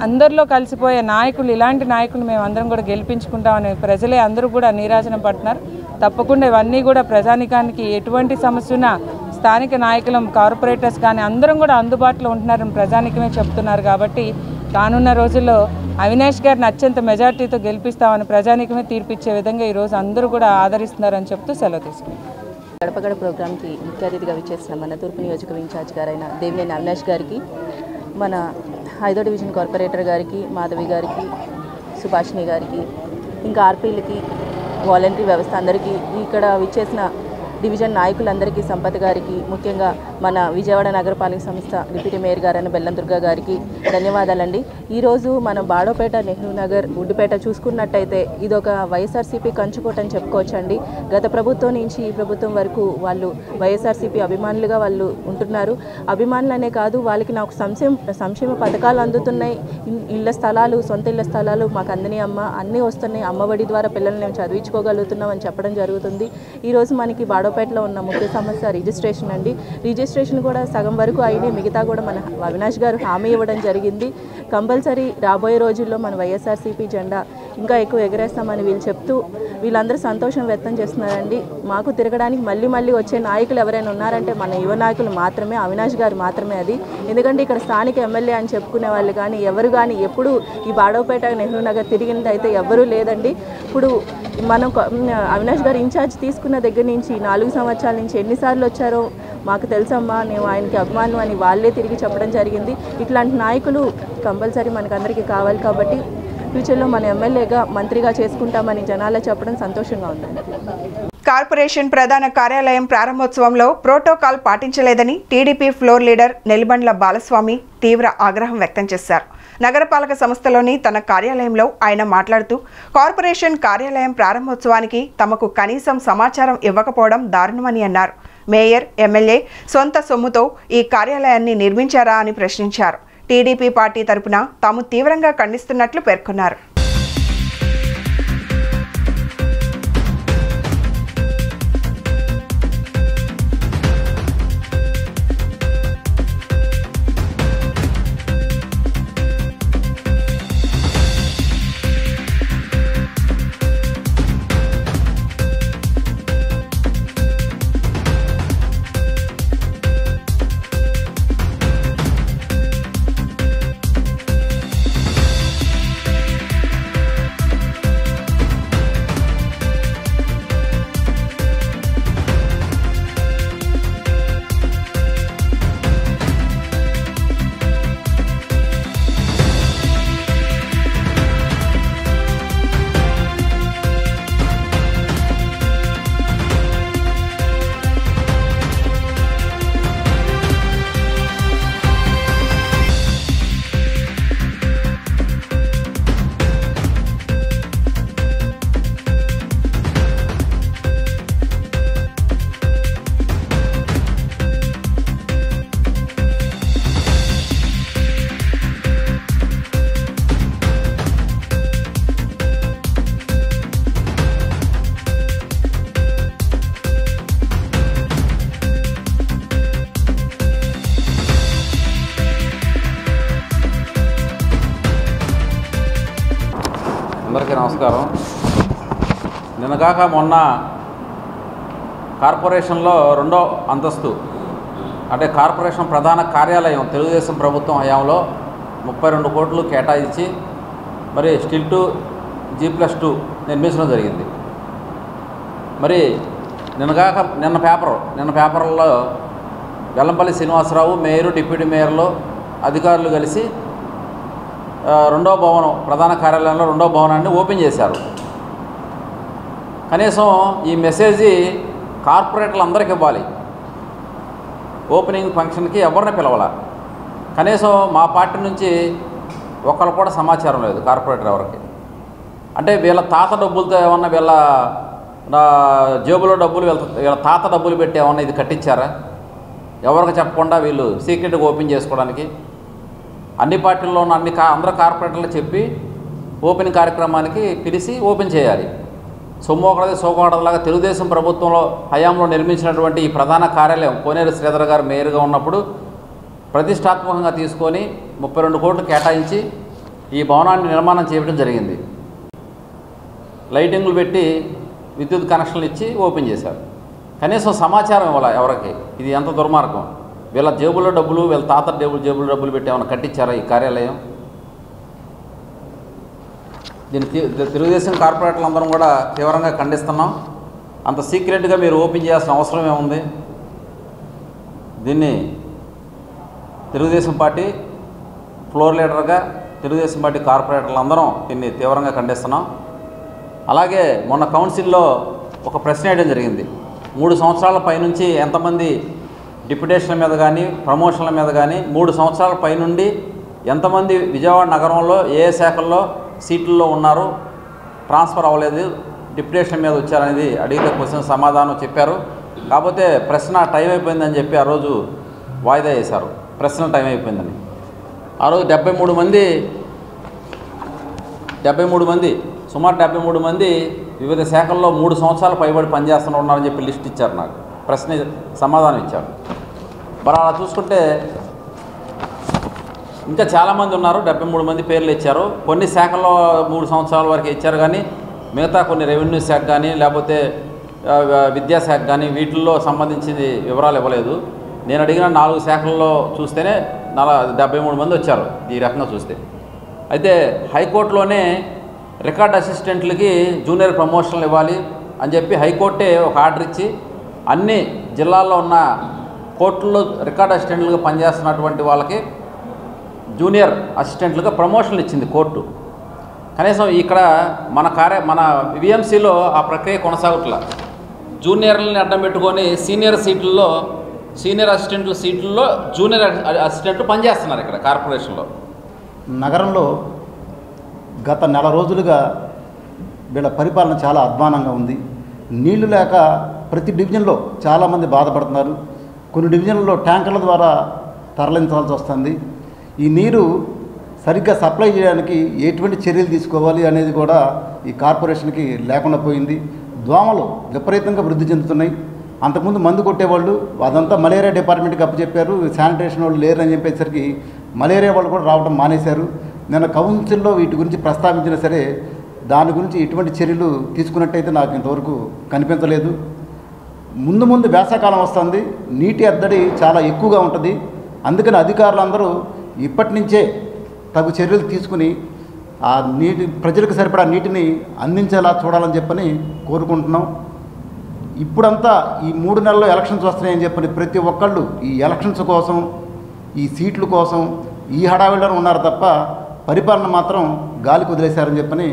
అందరిలో కలిసిపోయే నాయకులు, ఇలాంటి నాయకులు మేము అందరం కూడా గెలిపించుకుంటామని ప్రజలే అందరూ కూడా నీరాజనం పడుతున్నారు. తప్పకుండా ఇవన్నీ కూడా ప్రజానికానికి ఎటువంటి సమస్య ఉన్నా స్థానిక నాయకులు, కార్పొరేటర్స్ కానీ అందరం కూడా అందుబాటులో ఉంటున్నారని ప్రజానికమే చెప్తున్నారు. కాబట్టి రానున్న రోజుల్లో అవినాష్ గారిని అత్యంత మెజార్టీతో గెలిపిస్తామని ప్రజానికమే తీర్పిచ్చే విధంగా ఈరోజు అందరూ కూడా ఆదరిస్తున్నారని చెప్తూ సెలవు తీసుకుంటారు. గడప గడప ప్రోగ్రామ్కి ముఖ్య అతిథిగా విచ్చేసిన మన తూర్పు నియోజకవర్గ ఇన్ఛార్జ్ గారైన దేవినేని అవినాష్ గారికి, మన 5వ డివిజన్ కార్పొరేటర్ గారికి, మాధవి గారికి, సుభాషిణి గారికి, ఇంకా ఆర్పీలకి, వాలంటరీ వ్యవస్థ అందరికీ, ఇక్కడ విచ్చేసిన డివిజన్ నాయకులందరికీ, సంపత్ గారికి, ముఖ్యంగా మన విజయవాడ నగరపాలక సంస్థ డిప్యూటీ మేయర్ గారైన బెల్లం దుర్గా గారికి ధన్యవాదాలండి. ఈరోజు మనం బాడోపేట, నెహ్రూ నగర్, ఉడ్డుపేట చూసుకున్నట్టయితే ఇదొక వైఎస్ఆర్సీపీ కంచుకోట అని చెప్పుకోవచ్చండి. గత ప్రభుత్వం నుంచి ఈ ప్రభుత్వం వరకు వాళ్ళు వైఎస్ఆర్సీపీ అభిమానులుగా వాళ్ళు ఉంటున్నారు. అభిమానులనే కాదు, వాళ్ళకి నాకు సంక్షేమ పథకాలు అందుతున్నాయి, ఇళ్ల స్థలాలు, సొంత ఇళ్ల స్థలాలు మాకు అందని అమ్మ, అన్నీ వస్తున్నాయి, అమ్మఒడి ద్వారా పిల్లల్ని మేము చదివించుకోగలుగుతున్నాం అని చెప్పడం జరుగుతుంది. ఈరోజు మనకి బాడోపేటలో ఉన్న ముఖ్య సమస్య రిజిస్ట్రేషన్ అండి. రిజిస్ట్రేషన్ కూడా సగం వరకు అయినాయి, మిగతా కూడా మన అవినాష్ గారు హామీ ఇవ్వడం జరిగింది. కంపల్సరీ రాబోయే రోజుల్లో మన వైఎస్ఆర్సీపీ జెండా ఇంకా ఎక్కువ ఎగరేస్తామని వీళ్ళు చెప్తూ వీళ్ళందరూ సంతోషం వ్యక్తం చేస్తున్నారండి. మాకు తిరగడానికి మళ్ళీ మళ్ళీ వచ్చే నాయకులు ఎవరైనా ఉన్నారంటే మన యువ నాయకులు మాత్రమే, అవినాష్ గారు మాత్రమే అది. ఎందుకంటే ఇక్కడ స్థానిక ఎమ్మెల్యే అని చెప్పుకునే వాళ్ళు కానీ ఎవరు కానీ ఎప్పుడు ఈ బాడవపేట నెహ్రూ నగర్ తిరిగింది అయితే ఎవ్వరూ లేదండి. ఇప్పుడు మనం అవినాష్ గారు ఇన్ఛార్జ్ తీసుకున్న దగ్గర నుంచి 4 సంవత్సరాల నుంచి ఎన్నిసార్లు వచ్చారో మాకు తెలుసమ్మా, నేను ఆయనకి అభిమానం అని వాళ్ళే తిరిగి చెప్పడం జరిగింది. ఇట్లాంటి నాయకులు కంపల్సరీ మనకందరికీ కావాలి కాబట్టి ఫ్యూచర్లో మన ఎమ్మెల్యేగా మంత్రిగా చేసుకుంటామని జనాల్లో చెప్పడం సంతోషంగా ఉందండి. కార్పొరేషన్ ప్రధాన కార్యాలయం ప్రారంభోత్సవంలో ప్రోటోకాల్ పాటించలేదని TDP floor leader Nellibandla Balaswamy తీవ్ర ఆగ్రహం వ్యక్తం చేశారు. నగరపాలక సంస్థలోని తన కార్యాలయంలో ఆయన మాట్లాడుతూ కార్పొరేషన్ కార్యాలయం ప్రారంభోత్సవానికి తమకు కనీసం సమాచారం ఇవ్వకపోవడం దారుణమని అన్నారు. మేయర్, ఎమ్మెల్యే సొంత సొమ్ముతో ఈ కార్యాలయాన్ని నిర్మించారా అని ప్రశ్నించారు. టీడీపీ పార్టీ తరపున తాము తీవ్రంగా ఖండిస్తున్నట్లు పేర్కొన్నారు. అందరికీ నమస్కారం. నిన్నగాక మొన్న కార్పొరేషన్లో 2వ అంతస్తు అంటే కార్పొరేషన్ ప్రధాన కార్యాలయం తెలుగుదేశం ప్రభుత్వం హయాంలో 32 కోట్లు కేటాయించి మరి స్టిల్ 2 G+2 నిర్మించడం జరిగింది. మరి నిన్న పేపర్లో వెల్లంపల్లి శ్రీనివాసరావు మేయరు, డిప్యూటీ మేయర్లు అధికారులు కలిసి 2వ భవనం ప్రధాన కార్యాలయంలో 2వ భవనాన్ని ఓపెన్ చేశారు. కనీసం ఈ మెసేజ్ కార్పొరేటర్లు అందరికీ ఇవ్వాలి. ఓపెనింగ్ ఫంక్షన్కి ఎవరిని పిలవాల. కనీసం మా పార్టీ నుంచి ఒకరు కూడా సమాచారం లేదు కార్పొరేటర్ ఎవరికి. అంటే వీళ్ళ తాత డబ్బులతో ఏమన్నా వీళ్ళ జేబులో డబ్బులు వీళ్ళ తాత డబ్బులు పెట్టి ఏమన్నా ఇది కట్టించారా? ఎవరికి చెప్పకుండా వీళ్ళు సీక్రెట్గా ఓపెన్ చేసుకోవడానికి అన్ని పార్టీల్లో ఉన్న అందరు కార్పొరేటర్లు చెప్పి ఓపెనింగ్ కార్యక్రమానికి పిలిచి ఓపెన్ చేయాలి. సొమ్ము ఒకటిది సోకడలాగా తెలుగుదేశం ప్రభుత్వంలో హయాంలో నిర్మించినటువంటి ఈ ప్రధాన కార్యాలయం కోనేరు శ్రీధర్ గారు మేయర్గా ఉన్నప్పుడు ప్రతిష్టాత్మకంగా తీసుకొని 32 కోట్లు కేటాయించి ఈ భవనాన్ని నిర్మాణం చేయడం జరిగింది. లైటింగ్లు పెట్టి విద్యుత్ కనెక్షన్లు ఇచ్చి ఓపెన్ చేశారు. కనీసం సమాచారం ఇవ్వాలి ఎవరికి. ఇది ఎంత దుర్మార్గం. వీళ్ళ జేబులో డబ్బులు, వీళ్ళ తాత జేబులో డబ్బులు పెట్టి ఏమైనా కట్టించారా ఈ కార్యాలయం? దీన్ని తెలుగుదేశం కార్పొరేటర్లు అందరం కూడా తీవ్రంగా ఖండిస్తున్నాం. అంత సీక్రెట్గా మీరు ఓపెన్ చేయాల్సిన అవసరం ఏముంది? దీన్ని తెలుగుదేశం పార్టీ ఫ్లోర్ లీడర్గా తెలుగుదేశం పార్టీ కార్పొరేటర్లు అందరం దీన్ని తీవ్రంగా ఖండిస్తున్నాం. అలాగే మొన్న కౌన్సిల్లో ఒక ప్రశ్న వేయడం జరిగింది. 3 సంవత్సరాల పైనుంచి ఎంతమంది డిప్యుటేషన్ల మీద కానీ ప్రమోషన్ల మీద కానీ 3 సంవత్సరాల పైనుండి ఎంతమంది విజయవాడ నగరంలో ఏ శాఖల్లో సీట్లలో ఉన్నారు, ట్రాన్స్ఫర్ అవ్వలేదు, డిప్యుటేషన్ మీద వచ్చారనేది అడిగితే క్వశ్చన్ సమాధానం చెప్పారు. కాకపోతే ప్రశ్న టైం అయిపోయిందని చెప్పి ఆ రోజు వాయిదా వేశారు. ప్రశ్న టైం అయిపోయిందని. ఆ రోజు 73 మంది సుమారు 73 మంది వివిధ శాఖల్లో 3 సంవత్సరాలు పైబడి పనిచేస్తున్నారని చెప్పి లిస్ట్ ఇచ్చారు. నాకు ప్రశ్న సమాధానం ఇచ్చారు. మరి అలా చూసుకుంటే ఇంకా చాలామంది ఉన్నారు, 73 మంది పేర్లు ఇచ్చారు. కొన్ని శాఖల్లో 3 సంవత్సరాల వరకు ఇచ్చారు, కానీ మిగతా కొన్ని రెవెన్యూ శాఖ కానీ లేకపోతే విద్యాశాఖ కానీ వీటిల్లో సంబంధించిన వివరాలు ఇవ్వలేదు. నేను అడిగిన 4 శాఖల్లో చూస్తేనే 73 మంది వచ్చారు ఈ రకంగా చూస్తే. అయితే హైకోర్టులోనే రికార్డ్ అసిస్టెంట్లకి జూనియర్ ప్రమోషన్లు ఇవ్వాలి అని చెప్పి హైకోర్టే ఒక ఆర్డర్ ఇచ్చి అన్ని జిల్లాల్లో ఉన్న కోర్టుల్లో రికార్డ్ అసిస్టెంట్లుగా పనిచేస్తున్నటువంటి వాళ్ళకి జూనియర్ అసిస్టెంట్లుగా ప్రమోషన్లు ఇచ్చింది కోర్టు. కనీసం ఇక్కడ మన విఎంసీలో ఆ ప్రక్రియ కొనసాగట్లా. జూనియర్లని అడ్డం పెట్టుకొని సీనియర్ అసిస్టెంట్ల సీట్లలో జూనియర్ అసిస్టెంట్లు పనిచేస్తున్నారు ఇక్కడ కార్పొరేషన్లో. నగరంలో గత నెల రోజులుగా వీళ్ళ పరిపాలన చాలా అధ్వానంగా ఉంది. నీళ్లు లేక ప్రతి డివిజన్లో చాలామంది బాధపడుతున్నారు. కొన్ని డివిజన్లలో ట్యాంకర్ల ద్వారా తరలించాల్సి వస్తుంది. ఈ నీరు సరిగ్గా సప్లై చేయడానికి ఎటువంటి చర్యలు తీసుకోవాలి అనేది కూడా ఈ కార్పొరేషన్కి లేకుండా పోయింది. దోమలు విపరీతంగా వృద్ధి చెందుతున్నాయి. అంతకుముందు మందు కొట్టేవాళ్ళు అదంతా మలేరియా డిపార్ట్మెంట్కి అప్పచెప్పారు. శానిటేషన్ వాళ్ళు లేరని చెప్పేసరికి మలేరియా వాళ్ళు కూడా రావడం మానేశారు. నిన్న కౌన్సిల్లో వీటి గురించి ప్రస్తావించినా సరే దాని గురించి ఎటువంటి చర్యలు తీసుకున్నట్టయితే నాకు ఇంతవరకు కనిపించలేదు. ముందు వేసవకాలం వస్తుంది, నీటి ఎద్దడి చాలా ఎక్కువగా ఉంటుంది. అందుకని అధికారులందరూ ఇప్పటి నుంచే తగు చర్యలు తీసుకుని ఆ ప్రజలకు సరిపడా నీటిని అందించేలా చూడాలని చెప్పని కోరుకుంటున్నాం. ఇప్పుడంతా ఈ 3 నెలల్లో ఎలక్షన్స్ వస్తున్నాయని చెప్పని ప్రతి ఒక్కళ్ళు ఈ ఎలక్షన్స్ కోసం, ఈ సీట్ల కోసం ఈ హడావిడిలో ఉన్నారు తప్ప పరిపాలన మాత్రం గాలికి వదిలేశారని చెప్పని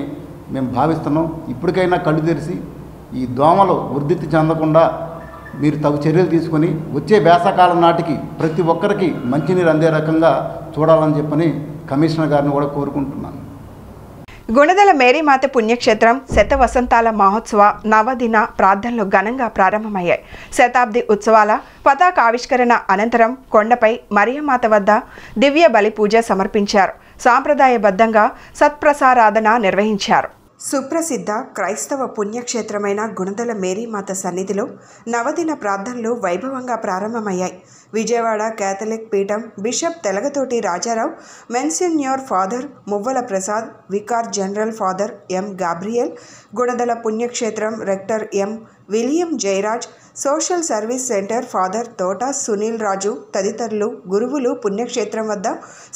మేము భావిస్తున్నాం. ఇప్పటికైనా కళ్ళు తెరిచి ఈ దోమలు వృద్ధి చెందకుండా మీరు తగు చర్యలు తీసుకొని వచ్చే వేసవకాలం నాటికి ప్రతి ఒక్కరికి మంచినీరు అందే రకంగా చూడాలని చెప్పని కమిషనర్ గారిని కూడా కోరుకుంటున్నాను. గుణదల మేరీమాత పుణ్యక్షేత్రం శత వసంతాల మహోత్సవ నవదిన ప్రార్థనలు ఘనంగా ప్రారంభమయ్యాయి. శతాబ్ది ఉత్సవాల పతాక ఆవిష్కరణ అనంతరం కొండపై మరియమాత వద్ద దివ్య బలి పూజ సమర్పించారు. సాంప్రదాయబద్ధంగా సత్ప్రసారాధన నిర్వహించారు. సుప్రసిద్ధ క్రైస్తవ పుణ్యక్షేత్రమైన గుణదల మేరీమాత సన్నిధిలో నవదిన ప్రార్థనలు వైభవంగా ప్రారంభమయ్యాయి. విజయవాడ కేథలిక్ పీఠం bishop Telagathoti Rajarao, Monsignor father Muvvala Prasad, vicar general father M Gabriel, Gunadala పుణ్యక్షేత్రం rector M William Jayaraj, social service centre father Thota Sunil రాజు తదితరులు గురువులు పుణ్యక్షేత్రం వద్ద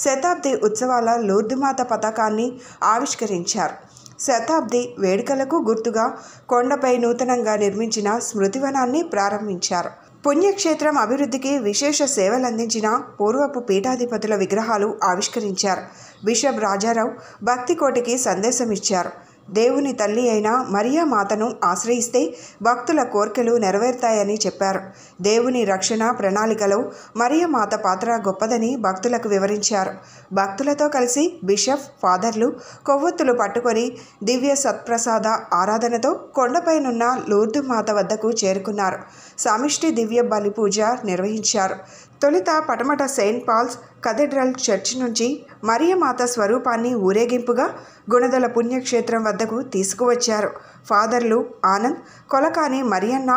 శతాబ్ది ఉత్సవాల లూర్దుమాత పతాకాన్ని ఆవిష్కరించారు. శతాబ్ది వేడుకలకు గుర్తుగా కొండపై నూతనంగా నిర్మించిన స్మృతివనాన్ని ప్రారంభించారు. పుణ్యక్షేత్రం అభివృద్ధికి విశేష సేవలందించిన పూర్వపు పీఠాధిపతుల విగ్రహాలు ఆవిష్కరించారు. బిషప్ రాజారావు భక్తికోటికి సందేశమిచ్చారు. దేవుని తల్లి అయిన మరియా మాతను ఆశ్రయిస్తే భక్తుల కోర్కెలు నెరవేరుతాయని చెప్పారు. దేవుని రక్షణ ప్రణాళికలో మరియా మాత పాత్ర గొప్పదని భక్తులకు వివరించారు. భక్తులతో కలిసి బిషప్ ఫాదర్లు కొవ్వొత్తులు పట్టుకొని దివ్య సత్ప్రసాద ఆరాధనతో కొండపైనున్న లూర్దు మాత వద్దకు చేరుకున్నారు. సమిష్టి దివ్య బలి పూజ నిర్వహించారు. తొలుత Patamata saint Paul's cathedral church నుంచి మరియమాత స్వరూపాన్ని ఊరేగింపుగా గుణదల పుణ్యక్షేత్రం వద్దకు తీసుకువచ్చారు. ఫాదర్లు ఆనంద్, కొలకాని మరియన్న,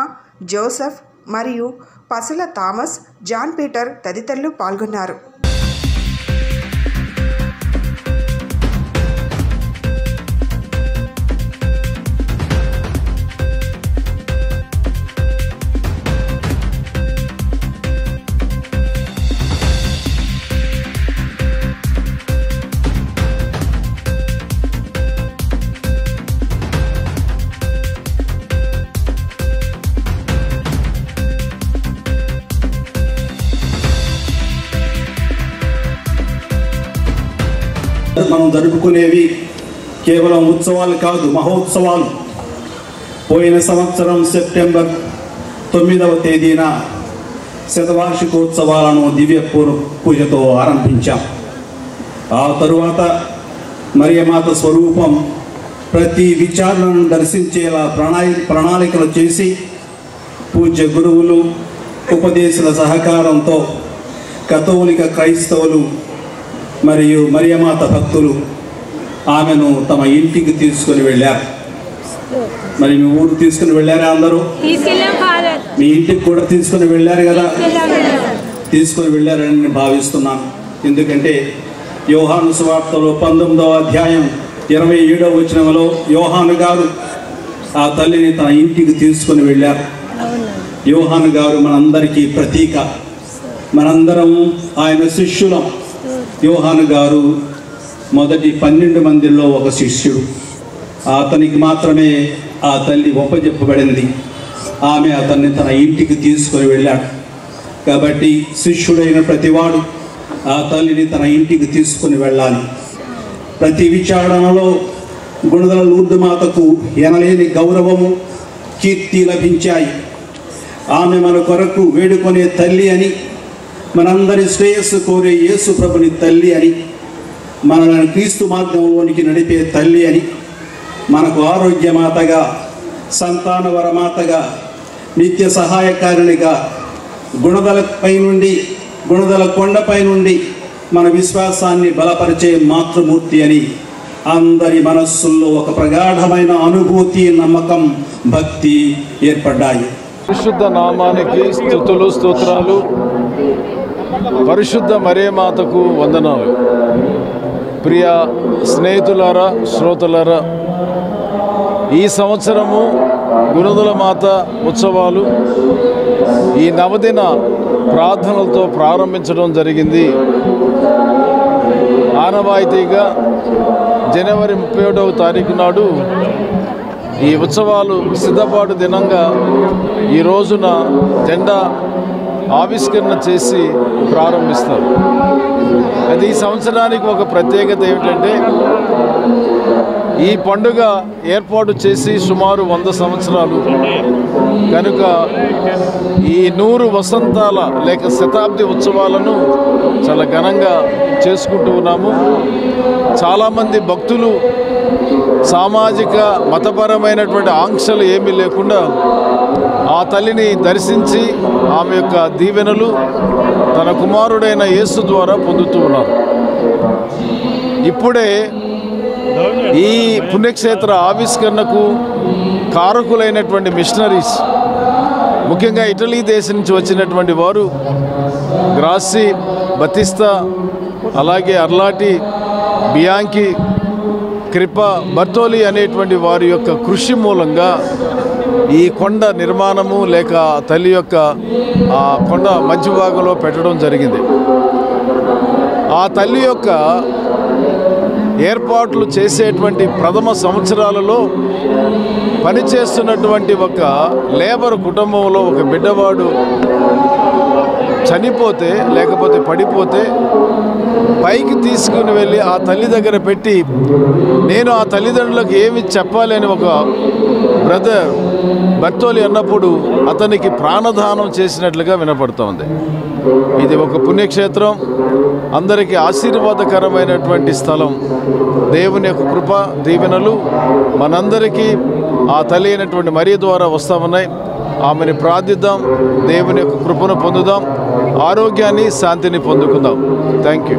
జోసెఫ్ మరియు పసల థామస్, జాన్ పీటర్ తదితరులు పాల్గొన్నారు. మనం జరుపుకునేవి కేవలం ఉత్సవాలు కాదు, మహోత్సవాలు. పోయిన సంవత్సరం సెప్టెంబర్ 9వ తేదీన శతవార్షికోత్సవాలను దివ్య పూజతో ఆరంభించాం. ఆ తరువాత మరియమాత స్వరూపం ప్రతి విచారణను దర్శించేలా ప్రణాళికలు చేసి పూజ్య గురువులు ఉపదేశుల సహకారంతో కథోలిక క్రైస్తవులు మరియు మరియమాత భక్తులు ఆమెను తమ ఇంటికి తీసుకుని వెళ్ళారు. మరి మీ ఊరు తీసుకుని వెళ్ళారా? అందరూ మీ ఇంటికి కూడా తీసుకుని వెళ్ళారు కదా? తీసుకుని వెళ్ళారని నేను భావిస్తున్నాను. ఎందుకంటే యోహాను సువార్తలో 19వ అధ్యాయం 27వ వచనంలో యోహాను గారు ఆ తల్లిని తన ఇంటికి తీసుకొని వెళ్ళారు. యోహాను గారు మనందరికీ ప్రతీక, మనందరం ఆయన శిష్యులం. యోహాను గారు మొదటి 12 మందిలో ఒక శిష్యుడు. అతనికి మాత్రమే ఆ తల్లి ఒప్పజెప్పబడింది. ఆమె అతన్ని తన ఇంటికి తీసుకొని వెళ్ళాడు. కాబట్టి శిష్యుడైన ప్రతివాడు ఆ తల్లిని తన ఇంటికి తీసుకొని వెళ్ళాలి. ప్రతి విచారణలో గుణదల లూర్దు మాతకు ఎనలేని గౌరవము, కీర్తి లభించాయి. ఆమె మన కొరకు వేడుకొనే తల్లి అని, మనందరి శ్రేయస్సు కోరే యేసు ప్రభుని తల్లి అని, మనల్ని క్రీస్తు మార్గంలోనికి నడిపే తల్లి అని, మనకు ఆరోగ్యమాతగా, సంతానవరమాతగా, నిత్య సహాయకారిణిగా, గుణదల కొండపై నుండి మన విశ్వాసాన్ని బలపరిచే మాతృమూర్తి అని అందరి మనస్సుల్లో ఒక ప్రగాఢమైన అనుభూతి, నమ్మకం, భక్తి ఏర్పడ్డాయి. పరిశుద్ధ నామానికి స్తుతులు స్తోత్రాలు. పరిశుద్ధ మరియమాతకు వందనాలు. ప్రియ స్నేహితులారా, శ్రోతలారా, ఈ సంవత్సరము గుణదల మాత ఉత్సవాలు ఈ నవదిన ప్రార్థనలతో ప్రారంభించడం జరిగింది. ఆనవాయితీగా జనవరి 31వ తారీఖు నాడు ఈ ఉత్సవాలు సిద్ధపాటు దినంగా ఈ రోజున జెండా ఆవిష్కరణ చేసి ప్రారంభిస్తారు. అయితే ఈ సంవత్సరానికి ఒక ప్రత్యేకత ఏమిటంటే, ఈ పండుగ ఏర్పాటు చేసి సుమారు 100 సంవత్సరాలు కనుక ఈ 100 వసంతాల లేక శతాబ్ది ఉత్సవాలను చాలా ఘనంగా చేసుకుంటూ ఉన్నాము. చాలామంది భక్తులు సామాజిక మతపరమైనటువంటి ఆంక్షలు ఏమీ లేకుండా ఆ తల్లిని దర్శించి ఆమె యొక్క దీవెనలు తన కుమారుడైన యేసు ద్వారా పొందుతూ ఉన్నారు. ఇప్పుడే ఈ పుణ్యక్షేత్ర ఆవిష్కరణకు కారకులైనటువంటి మిషనరీస్, ముఖ్యంగా ఇటలీ దేశం నుంచి వచ్చినటువంటి వారు గ్రాసి, బతిస్తా, అలాగే అర్లాటి, బియాంకి, కృప, బర్తోలి అనేటువంటి వారి యొక్క కృషి మూలంగా ఈ కొండ నిర్మాణము లేక తల్లి యొక్క ఆ కొండ మధ్య భాగంలో పెట్టడం జరిగింది. ఆ తల్లి యొక్క ఏర్పాట్లు చేసేటువంటి ప్రథమ సంవత్సరాలలో పనిచేస్తున్నటువంటి ఒక లేబర్ కుటుంబంలో ఒక బిడ్డవాడు చనిపోతే లేకపోతే పడిపోతే పైకి తీసుకుని వెళ్ళి ఆ తల్లి దగ్గర పెట్టి, నేను ఆ తల్లిదండ్రులకు ఏమి చెప్పాలి అని ఒక బ్రదర్ బర్తోలి అన్నప్పుడు అతనికి ప్రాణదానం చేసినట్లుగా వినపడుతోంది. ఇది ఒక పుణ్యక్షేత్రం, అందరికీ ఆశీర్వాదకరమైనటువంటి స్థలం. దేవుని యొక్క కృప, దీవెనలు మనందరికీ ఆ తల్లి అయినటువంటి మరియ ద్వారా వస్తూ ఉన్నాయి. ఆమెని ప్రార్థిద్దాం, దేవుని యొక్క కృపను పొందుదాం, ఆరోగ్యాన్ని, శాంతిని పొందుకుందాం. Thank you.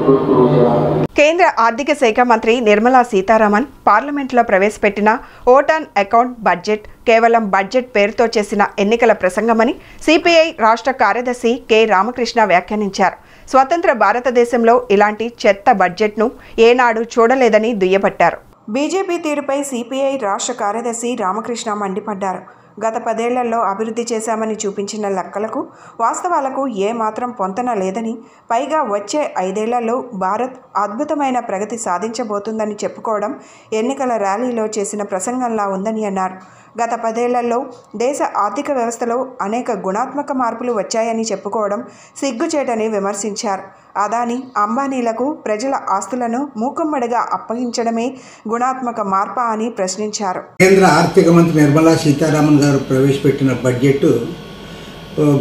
కేంద్ర ఆర్థిక శాఖ మంత్రి నిర్మలా సీతారామన్ పార్లమెంట్లో ప్రవేశపెట్టిన ఓట్ ఆన్ అకౌంట్ బడ్జెట్ కేవలం బడ్జెట్ పేరుతో చేసిన ఎన్నికల ప్రసంగమని సిపిఐ రాష్ట్ర కార్యదర్శి కె రామకృష్ణ వ్యాఖ్యానించారు. స్వతంత్ర భారతదేశంలో ఇలాంటి చెత్త బడ్జెట్ను ఏనాడు చూడలేదని దుయ్యబట్టారు. బీజేపీ తీరుపై సిపిఐ రాష్ట్ర కార్యదర్శి రామకృష్ణ మండిపడ్డారు. గత 10 ఏళ్లలో అభివృద్ధి చేశామని చూపించిన లెక్కలకు వాస్తవాలకు ఏమాత్రం పొంతన లేదని, పైగా వచ్చే 5 ఏళ్లలో భారత్ అద్భుతమైన ప్రగతి సాధించబోతుందని చెప్పుకోవడం ఎన్నికల ర్యాలీలో చేసిన ప్రసంగంలా ఉందని అన్నారు. గత 10 ఏళ్లలో దేశ ఆర్థిక వ్యవస్థలో అనేక గుణాత్మక మార్పులు వచ్చాయని చెప్పుకోవడం సిగ్గుచేటని విమర్శించారు. అదానీ, అంబానీలకు ప్రజల ఆస్తులను మూకుమ్మడిగా అప్పగించడమే గుణాత్మక మార్పా అని ప్రశ్నించారు. కేంద్ర ఆర్థిక మంత్రి నిర్మలా సీతారామన్ గారు ప్రవేశపెట్టిన బడ్జెట్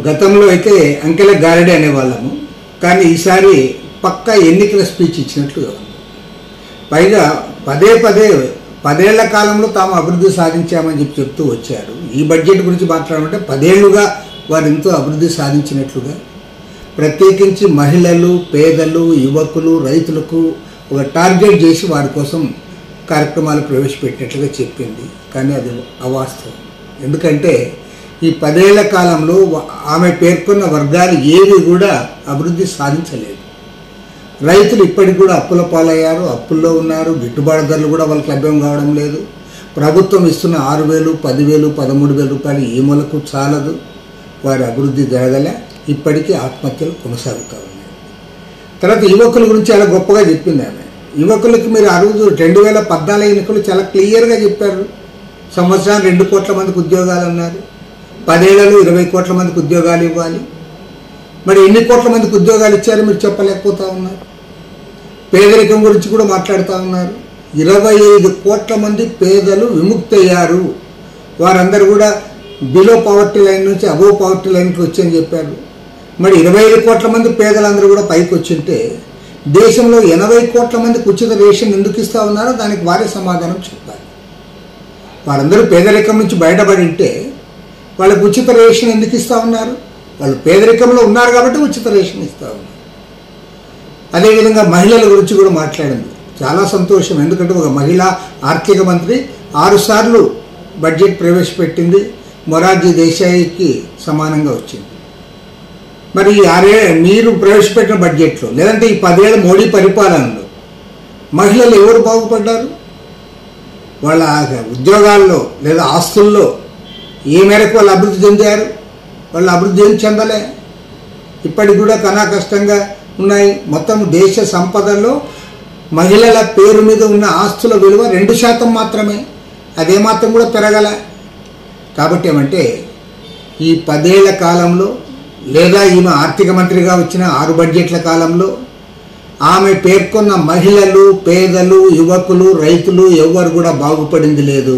గతంలో అయితే అంకెల గారడి అనేవాళ్ళము, కానీ ఈసారి పక్కా ఎన్నికల స్పీచ్ ఇచ్చినట్లుగా ఉంది. పైగా పదే 10 ఏళ్ల కాలంలో తాము అభివృద్ధి సాధించామని చెప్తూ వచ్చారు. ఈ బడ్జెట్ గురించి మాట్లాడాలంటే 10 ఏళ్లుగా వారు ఎంతో అభివృద్ధి సాధించినట్లుగా, ప్రత్యేకించి మహిళలు, పేదలు, యువకులు, రైతులకు ఒక టార్గెట్ చేసి వారి కోసం కార్యక్రమాలు ప్రవేశపెట్టినట్లుగా చెప్పింది. కానీ అది అవాస్తవం. ఎందుకంటే ఈ 10 ఏళ్ల కాలంలో ఆమె పేర్కొన్న వర్గాలు ఏవి కూడా అభివృద్ధి సాధించలేదు. రైతులు ఇప్పటికి కూడా అప్పుల పాలయ్యారు, అప్పుల్లో ఉన్నారు. గిట్టుబాటు ధరలు కూడా వాళ్ళకి లభ్యం కావడం లేదు. ప్రభుత్వం ఇస్తున్న 6,000, 10,000, 13,000 రూపాయలు ఈ మూలకు చాలదు. వారి అభివృద్ధి జరగలే. ఇప్పటికీ ఆత్మహత్యలు కొనసాగుతూ ఉన్నాయి. తర్వాత యువకుల గురించి చాలా గొప్పగా చెప్పింది ఆమె. యువకులకి మీరు ఆ రోజు 2014 ఎన్నికలు చాలా క్లియర్గా చెప్పారు. సంవత్సరానికి 2 కోట్ల మందికి ఉద్యోగాలు అన్నారు. 10 ఏళ్లలో 20 కోట్ల మందికి ఉద్యోగాలు ఇవ్వాలి. మరి ఎన్ని కోట్ల మందికి ఉద్యోగాలు ఇచ్చారో మీరు చెప్పలేకపోతా ఉన్నారు. పేదరికం గురించి కూడా మాట్లాడుతూ ఉన్నారు. 25 కోట్ల మంది పేదలు విముక్తి అయ్యారు. వారందరూ కూడా బిలో పవర్టీ లైన్ నుంచి అబోవ్ పవర్టీ లైన్కి వచ్చని చెప్పారు. మరి 25 కోట్ల మంది పేదలందరూ కూడా పైకి వచ్చింటే దేశంలో 80 కోట్ల మందికి ఉచిత రేషన్ ఎందుకు ఇస్తూ ఉన్నారో దానికి వారే సమాధానం చెప్పాలి. వారందరూ పేదరికం నుంచి బయటపడి ఉంటే వాళ్ళకు ఉచిత రేషన్ ఎందుకు ఇస్తూ ఉన్నారు? వాళ్ళు పేదరికంలో ఉన్నారు కాబట్టి ఉచిత రేషన్ ఇస్తూ ఉన్నారు. అదేవిధంగా మహిళల గురించి కూడా మాట్లాడింది. చాలా సంతోషం. ఎందుకంటే ఒక మహిళా ఆర్థిక మంత్రి 6 సార్లు బడ్జెట్ ప్రవేశపెట్టింది. మొరార్జీ దేశాయికి సమానంగా వచ్చింది. మరి ఈ 6 మీరు ప్రవేశపెట్టిన బడ్జెట్లో లేదంటే ఈ 10 ఏళ్ళ మోడీ పరిపాలనలో మహిళలు ఎవరు బాగుపడ్డారు? వాళ్ళ ఉద్యోగాల్లో లేదా ఆస్తుల్లో ఏ మేరకు వాళ్ళు అభివృద్ధి చెందారు? వాళ్ళు అభివృద్ధి ఏం చెందలే. ఇప్పటికి కూడా కన్నా కష్టంగా ఉన్నాయి. మొత్తం దేశ సంపదలో మహిళల పేరు మీద ఉన్న ఆస్తుల విలువ 2% మాత్రమే. అదే మాత్రం కూడా పెరగల. కాబట్టి ఏమంటే ఈ 10 ఏళ్ల కాలంలో లేదా ఈమె ఆర్థిక మంత్రిగా వచ్చిన 6 బడ్జెట్ల కాలంలో ఆమె పేర్కొన్న మహిళలు, పేదలు, యువకులు, రైతులు ఎవరు కూడా బాగుపడింది లేదు.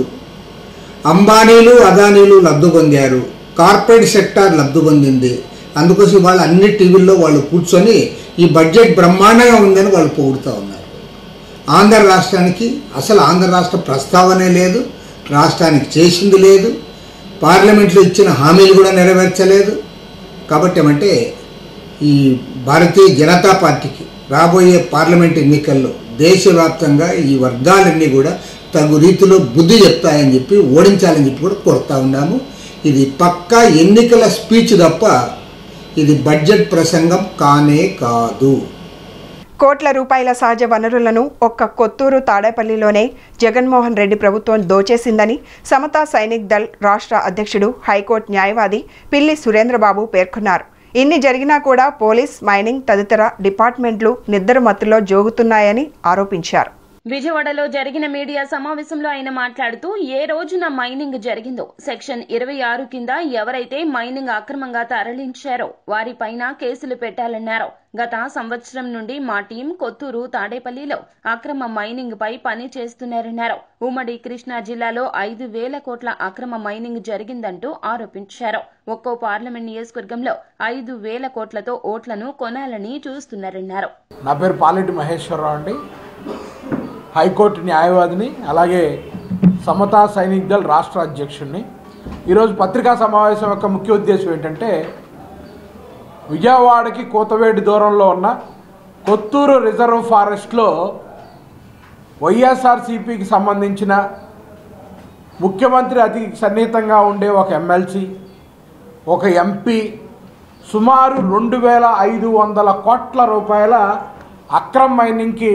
అంబానీలు, అదానీలు లబ్ధి పొందారు. కార్పొరేట్ సెక్టార్ లబ్ధి పొందింది. అందుకోసం వాళ్ళు అన్ని టీవీల్లో వాళ్ళు కూర్చొని ఈ బడ్జెట్ బ్రహ్మాండంగా ఉందని వాళ్ళు పొగుడుతూ ఉన్నారు. ఆంధ్ర రాష్ట్రానికి అసలు ఆంధ్ర రాష్ట్ర ప్రస్తావనే లేదు. రాష్ట్రానికి చేసింది లేదు. పార్లమెంట్లో ఇచ్చిన హామీలు కూడా నెరవేర్చలేదు. కాబట్టి ఏమంటే ఈ భారతీయ జనతా పార్టీకి రాబోయే పార్లమెంట్ ఎన్నికల్లో దేశవ్యాప్తంగా ఈ వర్గాలన్నీ కూడా తగు రీతిలో బుద్ధి చెప్తాయని చెప్పి ఓడించాలని చెప్పి కూడా కోరుతా ఉన్నాము. ఇది పక్కా ఎన్నికల స్పీచ్ తప్ప ఇది బడ్జెట్ ప్రసంగం కానే కాదు. కోట్ల రూపాయల సహజ వనరులను ఒక్క కొత్తూరు తాడేపల్లిలోనే జగన్మోహన్ రెడ్డి ప్రభుత్వం దోచేసిందని సమతా సైనిక్ దళ్ రాష్ట్ర అధ్యక్షుడు, హైకోర్టు న్యాయవాది పిల్లి సురేంద్రబాబు పేర్కొన్నారు. ఇన్ని జరిగినా కూడా పోలీస్, మైనింగ్ తదితర డిపార్ట్మెంట్లు నిద్రమత్తులో జోగుతున్నాయని ఆరోపించారు. విజయవాడలో జరిగిన మీడియా సమావేశంలో ఆయన మాట్లాడుతూ ఏ రోజున మైనింగ్ జరిగిందో సెక్షన్ 26 కింద ఎవరైతే మైనింగ్ అక్రమంగా తరలించారో వారిపైన కేసులు పెట్టాలన్నారు. గత సంవత్సరం నుండి మా టీం కొత్తూరు తాడేపల్లిలో అక్రమ మైనింగ్ పై పని చేస్తున్నారన్నారు. ఉమ్మడి కృష్ణా జిల్లాలో 5,000 కోట్ల అక్రమ మైనింగ్ జరిగిందంటూ ఆరోపించారు. ఒక్కో పార్లమెంట్ నియోజకవర్గంలో 5,000 కోట్లతో ఓట్లను కొనాలని చూస్తున్నారన్నారు. నా పేరు పాలెటి మహేశ్వరరావు అండి. హైకోర్టు న్యాయవాదిని, అలాగే సమతా సైనిక్ దళ్ రాష్ట్ర అధ్యక్షుడిని. ఈరోజు పత్రికా సమావేశం యొక్క ముఖ్య ఉద్దేశం ఏంటంటే విజయవాడకి కోతవేడి దూరంలో ఉన్న కొత్తూరు రిజర్వ్ ఫారెస్ట్లో వైఎస్ఆర్సీపీకి సంబంధించిన ముఖ్యమంత్రి అతి సన్నిహితంగా ఉండే ఒక ఎమ్మెల్సీ, ఒక ఎంపీ సుమారు 2,500 కోట్ల రూపాయల అక్రమ్ మైనింగ్కి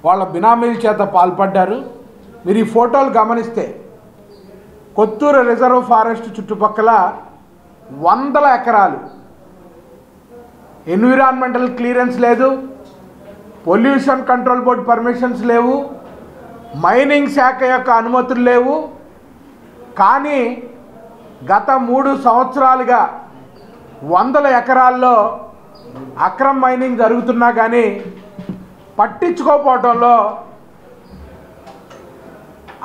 వాళ్ళ బినామీల చేత పాల్పడ్డారు. మీరు ఈ ఫోటోలు గమనిస్తే కొత్తూరు రిజర్వ్ ఫారెస్ట్ చుట్టుపక్కల 100 ఎకరాలు ఎన్విరాన్మెంటల్ క్లియరెన్స్ లేదు, పొల్యూషన్ కంట్రోల్ బోర్డు పర్మిషన్స్ లేవు, మైనింగ్ శాఖ యొక్క అనుమతులు లేవు. కానీ గత 3 సంవత్సరాలుగా 100 ఎకరాల్లో అక్రమ్ మైనింగ్ జరుగుతున్నా కానీ పట్టించుకోకపోవడంలో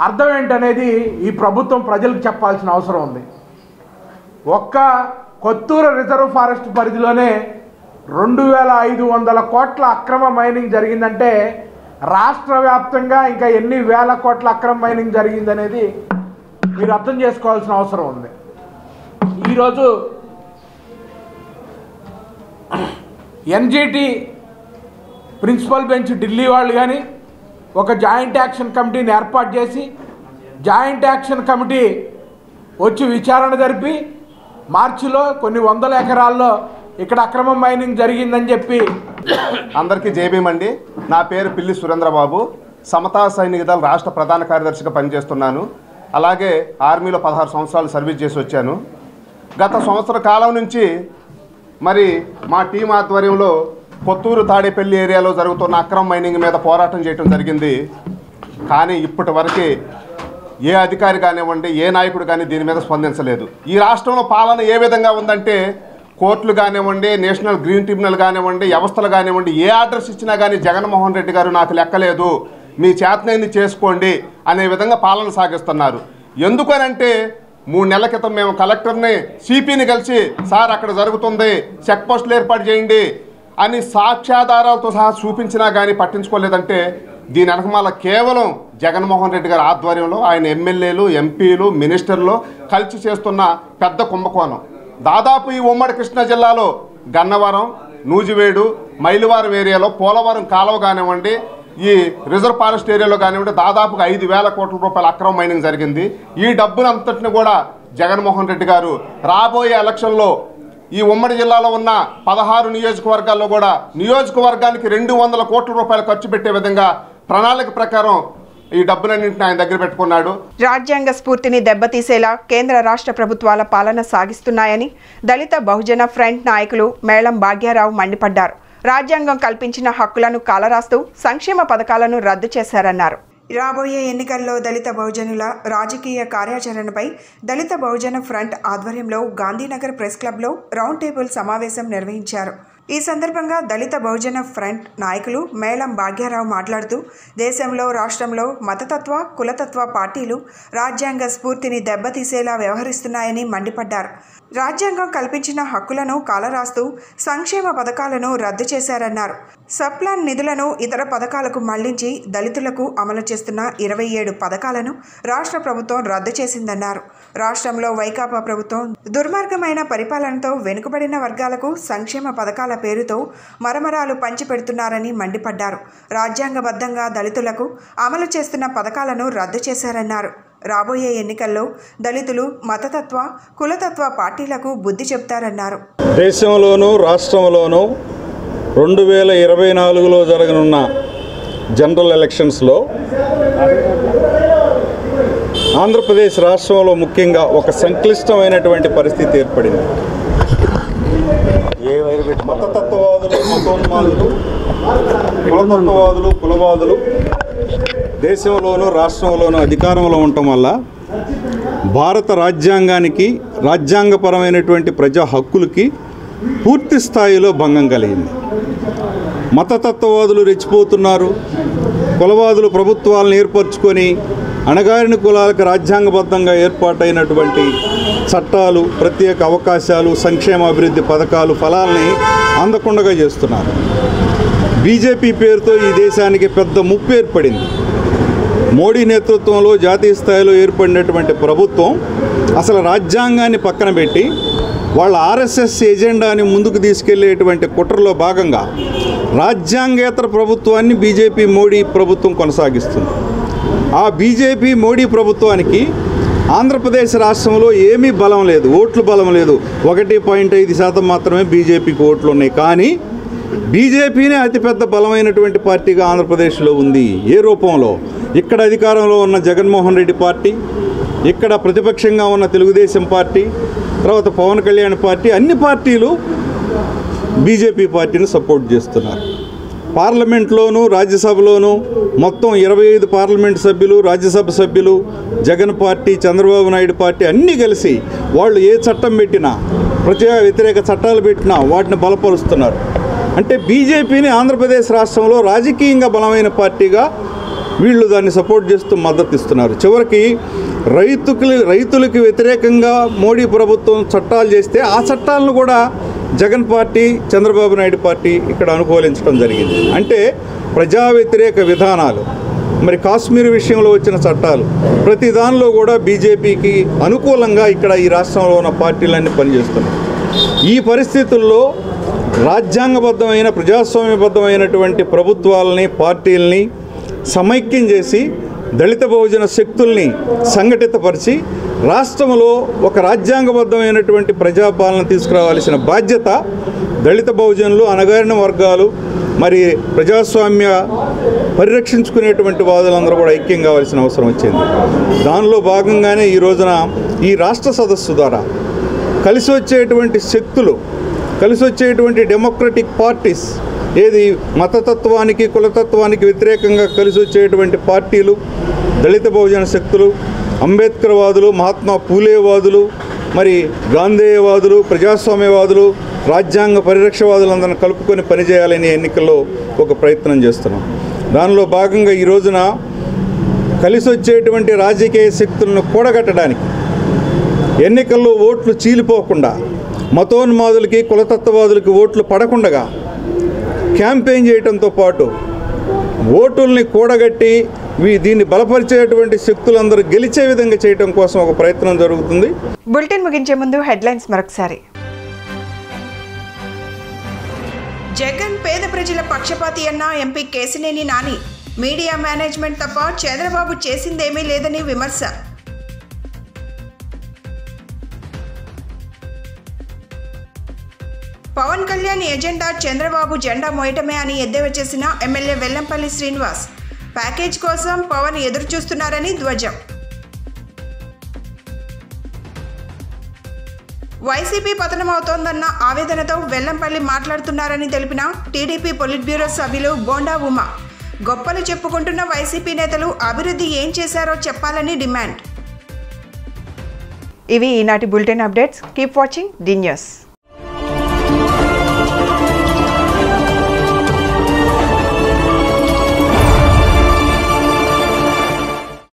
అర్థం ఏంటనేది ఈ ప్రభుత్వం ప్రజలకు చెప్పాల్సిన అవసరం ఉంది. ఒక్క కొత్తూరు రిజర్వ్ ఫారెస్ట్ పరిధిలోనే 2,500 కోట్ల అక్రమ మైనింగ్ జరిగిందంటే రాష్ట్ర వ్యాప్తంగా ఇంకా ఎన్ని వేల కోట్ల అక్రమ మైనింగ్ జరిగిందనేది మీరు అర్థం చేసుకోవాల్సిన అవసరం ఉంది. ఈరోజు ఎన్జిటి ప్రిన్సిపల్ బెంచ్ ఢిల్లీ వాళ్ళు కానీ ఒక జాయింట్ యాక్షన్ కమిటీని ఏర్పాటు చేసి జాయింట్ యాక్షన్ కమిటీ వచ్చి విచారణ జరిపి మార్చిలో కొన్ని 100 ఎకరాల్లో ఇక్కడ అక్రమ మైనింగ్ జరిగిందని చెప్పి. అందరికీ జేబీమండి. నా పేరు పిల్లి సురేంద్రబాబు. సమతా సైనిక దళ రాష్ట్ర ప్రధాన కార్యదర్శిగా పనిచేస్తున్నాను. అలాగే ఆర్మీలో 16 సంవత్సరాలు సర్వీస్ చేసి వచ్చాను. గత సంవత్సర కాలం నుంచి మరి మా టీం ఆధ్వర్యంలో కొత్తూరు తాడేపల్లి ఏరియాలో జరుగుతున్న అక్రమ మైనింగ్ మీద పోరాటం చేయడం జరిగింది. కానీ ఇప్పటి వరకు ఏ అధికారి కానివ్వండి, ఏ నాయకుడు కానీ దీని మీద స్పందించలేదు. ఈ రాష్ట్రంలో పాలన ఏ విధంగా ఉందంటే కోర్టులు కానివ్వండి, నేషనల్ గ్రీన్ ట్రిబ్యునల్ కానివ్వండి, వ్యవస్థలు కానివ్వండి, ఏ ఆర్డర్స్ ఇచ్చినా కానీ జగన్మోహన్ రెడ్డి గారు నాకు లెక్కలేదు, మీ చేతనైంది చేసుకోండి అనే విధంగా పాలన సాగిస్తున్నారు. ఎందుకనంటే 3 నెలల క్రితం మేము కలెక్టర్ని, సిపిని కలిసి సార్ అక్కడ జరుగుతుంది, చెక్ పోస్టులు ఏర్పాటు చేయండి అని సాక్ష్యాధారాలతో సహా చూపించినా కానీ పట్టించుకోలేదంటే దీని వెనకమాల కేవలం జగన్మోహన్ రెడ్డి గారి ఆధ్వర్యంలో ఆయన ఎమ్మెల్యేలు, ఎంపీలు, మినిస్టర్లు కలిసి చేస్తున్న పెద్ద కుంభకోణం. దాదాపు ఈ ఉమ్మడి కృష్ణా జిల్లాలో గన్నవరం, నూజివేడు, మైలువారం ఏరియాలో పోలవరం కాలువ కానివ్వండి, ఈ రిజర్వ్ ఫారెస్ట్ ఏరియాలో కానివ్వండి దాదాపుగా 5,000 కోట్ల రూపాయల అక్రమ మైనింగ్ జరిగింది. ఈ డబ్బునంతటిని కూడా జగన్మోహన్ రెడ్డి గారు రాబోయే ఎలక్షన్లో ఈ ఉమ్మడి జిల్లాలో ఉన్న 16 నియోజకవర్గాల్లో కూడా నియోజకవర్గానికి 200 కోట్ల రూపాయలు ఖర్చు పెట్టే విధంగా ప్రణాళిక ప్రకారం ఈ డబ్బులన్నింటిని ఆయన దగ్గర పెట్టుకున్నాడు. రాజ్యాంగ స్ఫూర్తిని దెబ్బతీసేలా కేంద్ర రాష్ట్ర ప్రభుత్వాల పాలన సాగిస్తున్నాయని దళిత బహుజన ఫ్రంట్ నాయకులు మేళం భాగ్యారావు మండిపడ్డారు. రాజ్యాంగం కల్పించిన హక్కులను కాలరాస్తూ సంక్షేమ పథకాలను రద్దు చేశారన్నారు. రాబోయే ఎన్నికల్లో దళిత బహుజనుల రాజకీయ కార్యాచరణపై దళిత బహుజన ఫ్రంట్ ఆధ్వర్యంలో గాంధీనగర్ ప్రెస్ క్లబ్లో రౌండ్ టేబుల్ సమావేశం నిర్వహించారు. ఈ సందర్భంగా దళిత బహుజన ఫ్రంట్ నాయకులు మేళం భాగ్యారావు మాట్లాడుతూ దేశంలో, రాష్ట్రంలో మతతత్వ, కులతత్వ పార్టీలు రాజ్యాంగ స్ఫూర్తిని దెబ్బతీసేలా వ్యవహరిస్తున్నాయని మండిపడ్డారు. రాజ్యాంగం కల్పించిన హక్కులను కాలరాస్తూ సంక్షేమ పథకాలను రద్దు చేశారన్నారు. సబ్ప్లాన్ నిధులను ఇతర పథకాలకు మళ్లించి దళితులకు అమలు చేస్తున్న 27 పథకాలను రాష్ట్ర ప్రభుత్వం రద్దు చేసిందన్నారు. రాష్ట్రంలో వైకాపా ప్రభుత్వం దుర్మార్గమైన పరిపాలనతో వెనుకబడిన వర్గాలకు సంక్షేమ పథకాల పేరుతో మరమరాలు పంచిపెడుతున్నారని మండిపడ్డారు. రాజ్యాంగబద్ధంగా దళితులకు అమలు చేస్తున్న పథకాలను రద్దు చేశారన్నారు. రాబోయే ఎన్నికల్లో దళితులు మతతత్వ, కులతత్వ పార్టీలకు బుద్ధి చెప్తారన్నారు. దేశంలోనూ రాష్ట్రంలోనూ 2024లో జరగనున్న జనరల్ ఎలక్షన్స్లో ఆంధ్రప్రదేశ్ రాష్ట్రంలో ముఖ్యంగా ఒక సంక్లిష్టమైనటువంటి పరిస్థితి ఏర్పడింది. మతతత్వవాదులు, మతోన్మాదులు, కులతత్వవాదులు, కులవాదులు దేశంలోనూ రాష్ట్రంలోనూ అధికారంలో ఉండటం వల్ల భారత రాజ్యాంగానికి, రాజ్యాంగపరమైనటువంటి ప్రజా హక్కులకి పూర్తి స్థాయిలో భంగం కలిగింది. మతతత్వవాదులు రెచ్చిపోతున్నారు. కులవాదులు ప్రభుత్వాలను ఏర్పరచుకొని అణగారిన కులాలకు రాజ్యాంగబద్ధంగా ఏర్పాటైనటువంటి చట్టాలు, ప్రత్యేక అవకాశాలు, సంక్షేమ అభివృద్ధి పథకాలు ఫలాల్ని అందకుండా చేస్తున్నారు. బీజేపీ పేరుతో ఈ దేశానికి పెద్ద ముప్పు ఏర్పడింది. మోడీ నేతృత్వంలో జాతీయ స్థాయిలో ఏర్పడినటువంటి ప్రభుత్వం అసలు రాజ్యాంగాన్ని పక్కన పెట్టి వాళ్ళ ఆర్ఎస్ఎస్ ఎజెండాని ముందుకు తీసుకెళ్లేటువంటి కుట్రలో భాగంగా రాజ్యాంగేతర ప్రభుత్వాన్ని బీజేపీ మోడీ ప్రభుత్వం కొనసాగిస్తుంది. ఆ బీజేపీ మోడీ ప్రభుత్వానికి ఆంధ్రప్రదేశ్ రాష్ట్రంలో ఏమీ బలం లేదు, ఓట్లు బలం లేదు. 1.5% మాత్రమే బీజేపీకి ఓట్లు ఉన్నాయి. కానీ బీజేపీనే అతిపెద్ద బలమైనటువంటి పార్టీగా ఆంధ్రప్రదేశ్లో ఉంది. ఏ రూపంలో? ఇక్కడ అధికారంలో ఉన్న జగన్మోహన్ రెడ్డి పార్టీ, ఇక్కడ ప్రతిపక్షంగా ఉన్న తెలుగుదేశం పార్టీ, తర్వాత పవన్ కళ్యాణ్ పార్టీ, అన్ని పార్టీలు బీజేపీ పార్టీని సపోర్ట్ చేస్తున్నారు. పార్లమెంట్లోనూ రాజ్యసభలోనూ మొత్తం 25 పార్లమెంట్ సభ్యులు, రాజ్యసభ సభ్యులు, జగన్ పార్టీ, చంద్రబాబు నాయుడు పార్టీ అన్నీ కలిసి వాళ్ళు ఏ చట్టం పెట్టినా, ప్రజా వ్యతిరేక చట్టాలు పెట్టినా వాటిని బలపరుస్తున్నారు. అంటే బీజేపీని ఆంధ్రప్రదేశ్ రాష్ట్రంలో రాజకీయంగా బలమైన పార్టీగా వీళ్ళు దాన్ని సపోర్ట్ చేస్తూ మద్దతు ఇస్తున్నారు. చివరికి రైతులకి వ్యతిరేకంగా మోడీ ప్రభుత్వం చట్టాలు చేస్తే ఆ చట్టాలను కూడా జగన్ పార్టీ, చంద్రబాబు నాయుడు పార్టీ ఇక్కడ అనుకూలించడం జరిగింది. అంటే ప్రజా వ్యతిరేక విధానాలు, మరి కాశ్మీర్ విషయంలో వచ్చిన చట్టాలు, ప్రతి దానిలో కూడా బీజేపీకి అనుకూలంగా ఇక్కడ ఈ రాష్ట్రంలో ఉన్న పార్టీలన్నీ పనిచేస్తున్నాయి. ఈ పరిస్థితుల్లో రాజ్యాంగబద్ధమైన, ప్రజాస్వామ్యబద్ధమైనటువంటి ప్రభుత్వాలని, పార్టీలని సమైక్యం చేసి దళిత బహుజన శక్తుల్ని సంఘటితపరిచి రాష్ట్రంలో ఒక రాజ్యాంగబద్ధమైనటువంటి ప్రజాపాలన తీసుకురావాల్సిన బాధ్యత దళిత బహుజనులు, అణగారిన వర్గాలు, మరి ప్రజాస్వామ్య పరిరక్షించుకునేటువంటి వాదులందరూ కూడా ఐక్యం కావాల్సిన అవసరం వచ్చింది. దానిలో భాగంగానే ఈ రోజున ఈ రాష్ట్ర సదస్సు ద్వారా కలిసి వచ్చేటువంటి శక్తులు, కలిసి వచ్చేటువంటి డెమోక్రటిక్ పార్టీస్, ఏది మతతత్వానికి కులతత్వానికి వ్యతిరేకంగా కలిసి వచ్చేటువంటి పార్టీలు, దళిత బహుజన శక్తులు, అంబేద్కర్వాదులు, మహాత్మా పూలేవాదులు, మరి గాంధేయవాదులు, ప్రజాస్వామ్యవాదులు, రాజ్యాంగ పరిరక్షవాదులందరిని కలుపుకొని పనిచేయాలని ఎన్నికల్లో ఒక ప్రయత్నం చేస్తున్నాం. దానిలో భాగంగా ఈ రోజున కలిసి వచ్చేటువంటి రాజకీయ శక్తులను కూడగట్టడానికి, ఎన్నికల్లో ఓట్లు చీలిపోకుండా, మతోన్మాదులకి కులతత్వవాదులకి ఓట్లు పడకుండా క్యాంపెయిన్ చేయడంతో పాటు ఓటుల్ని కూడగట్టి దీన్ని బలపరిచేటువంటి శక్తులందరూ గెలిచే విధంగా చేయడం కోసం ఒక ప్రయత్నం జరుగుతుంది. బులెటిన్ ముగించే ముందు హెడ్లైన్స్ మరొకసారి. జగన్ పేద ప్రజల పక్షపాతి అన్న MP Kesineni Nani. Media management తప్ప చంద్రబాబు చేసిందేమీ లేదని విమర్శ. పవన్ కళ్యాణ్ ఎజెండా చంద్రబాబు జెండా మోయటమే అని ఎద్దేవా చేసిన ఎమ్మెల్యే వెల్లంపల్లి శ్రీనివాస్. ప్యాకేజ్ కోసం పవన్ ఎదురు చూస్తున్నారని ధ్వజం. వైసీపీ పతనమవుతోందన్న ఆవేదనతో వెల్లంపల్లి మాట్లాడుతున్నారని తెలిపిన టీడీపీ పొలిట్ బ్యూరో సభ్యులు బోండా ఉమా. గొప్పలు చెప్పుకుంటున్న వైసీపీ నేతలు అభివృద్ధి ఏం చేశారో చెప్పాలని డిమాండ్. ఇవి ఈనాటి bulletin updates. Keep watching the news.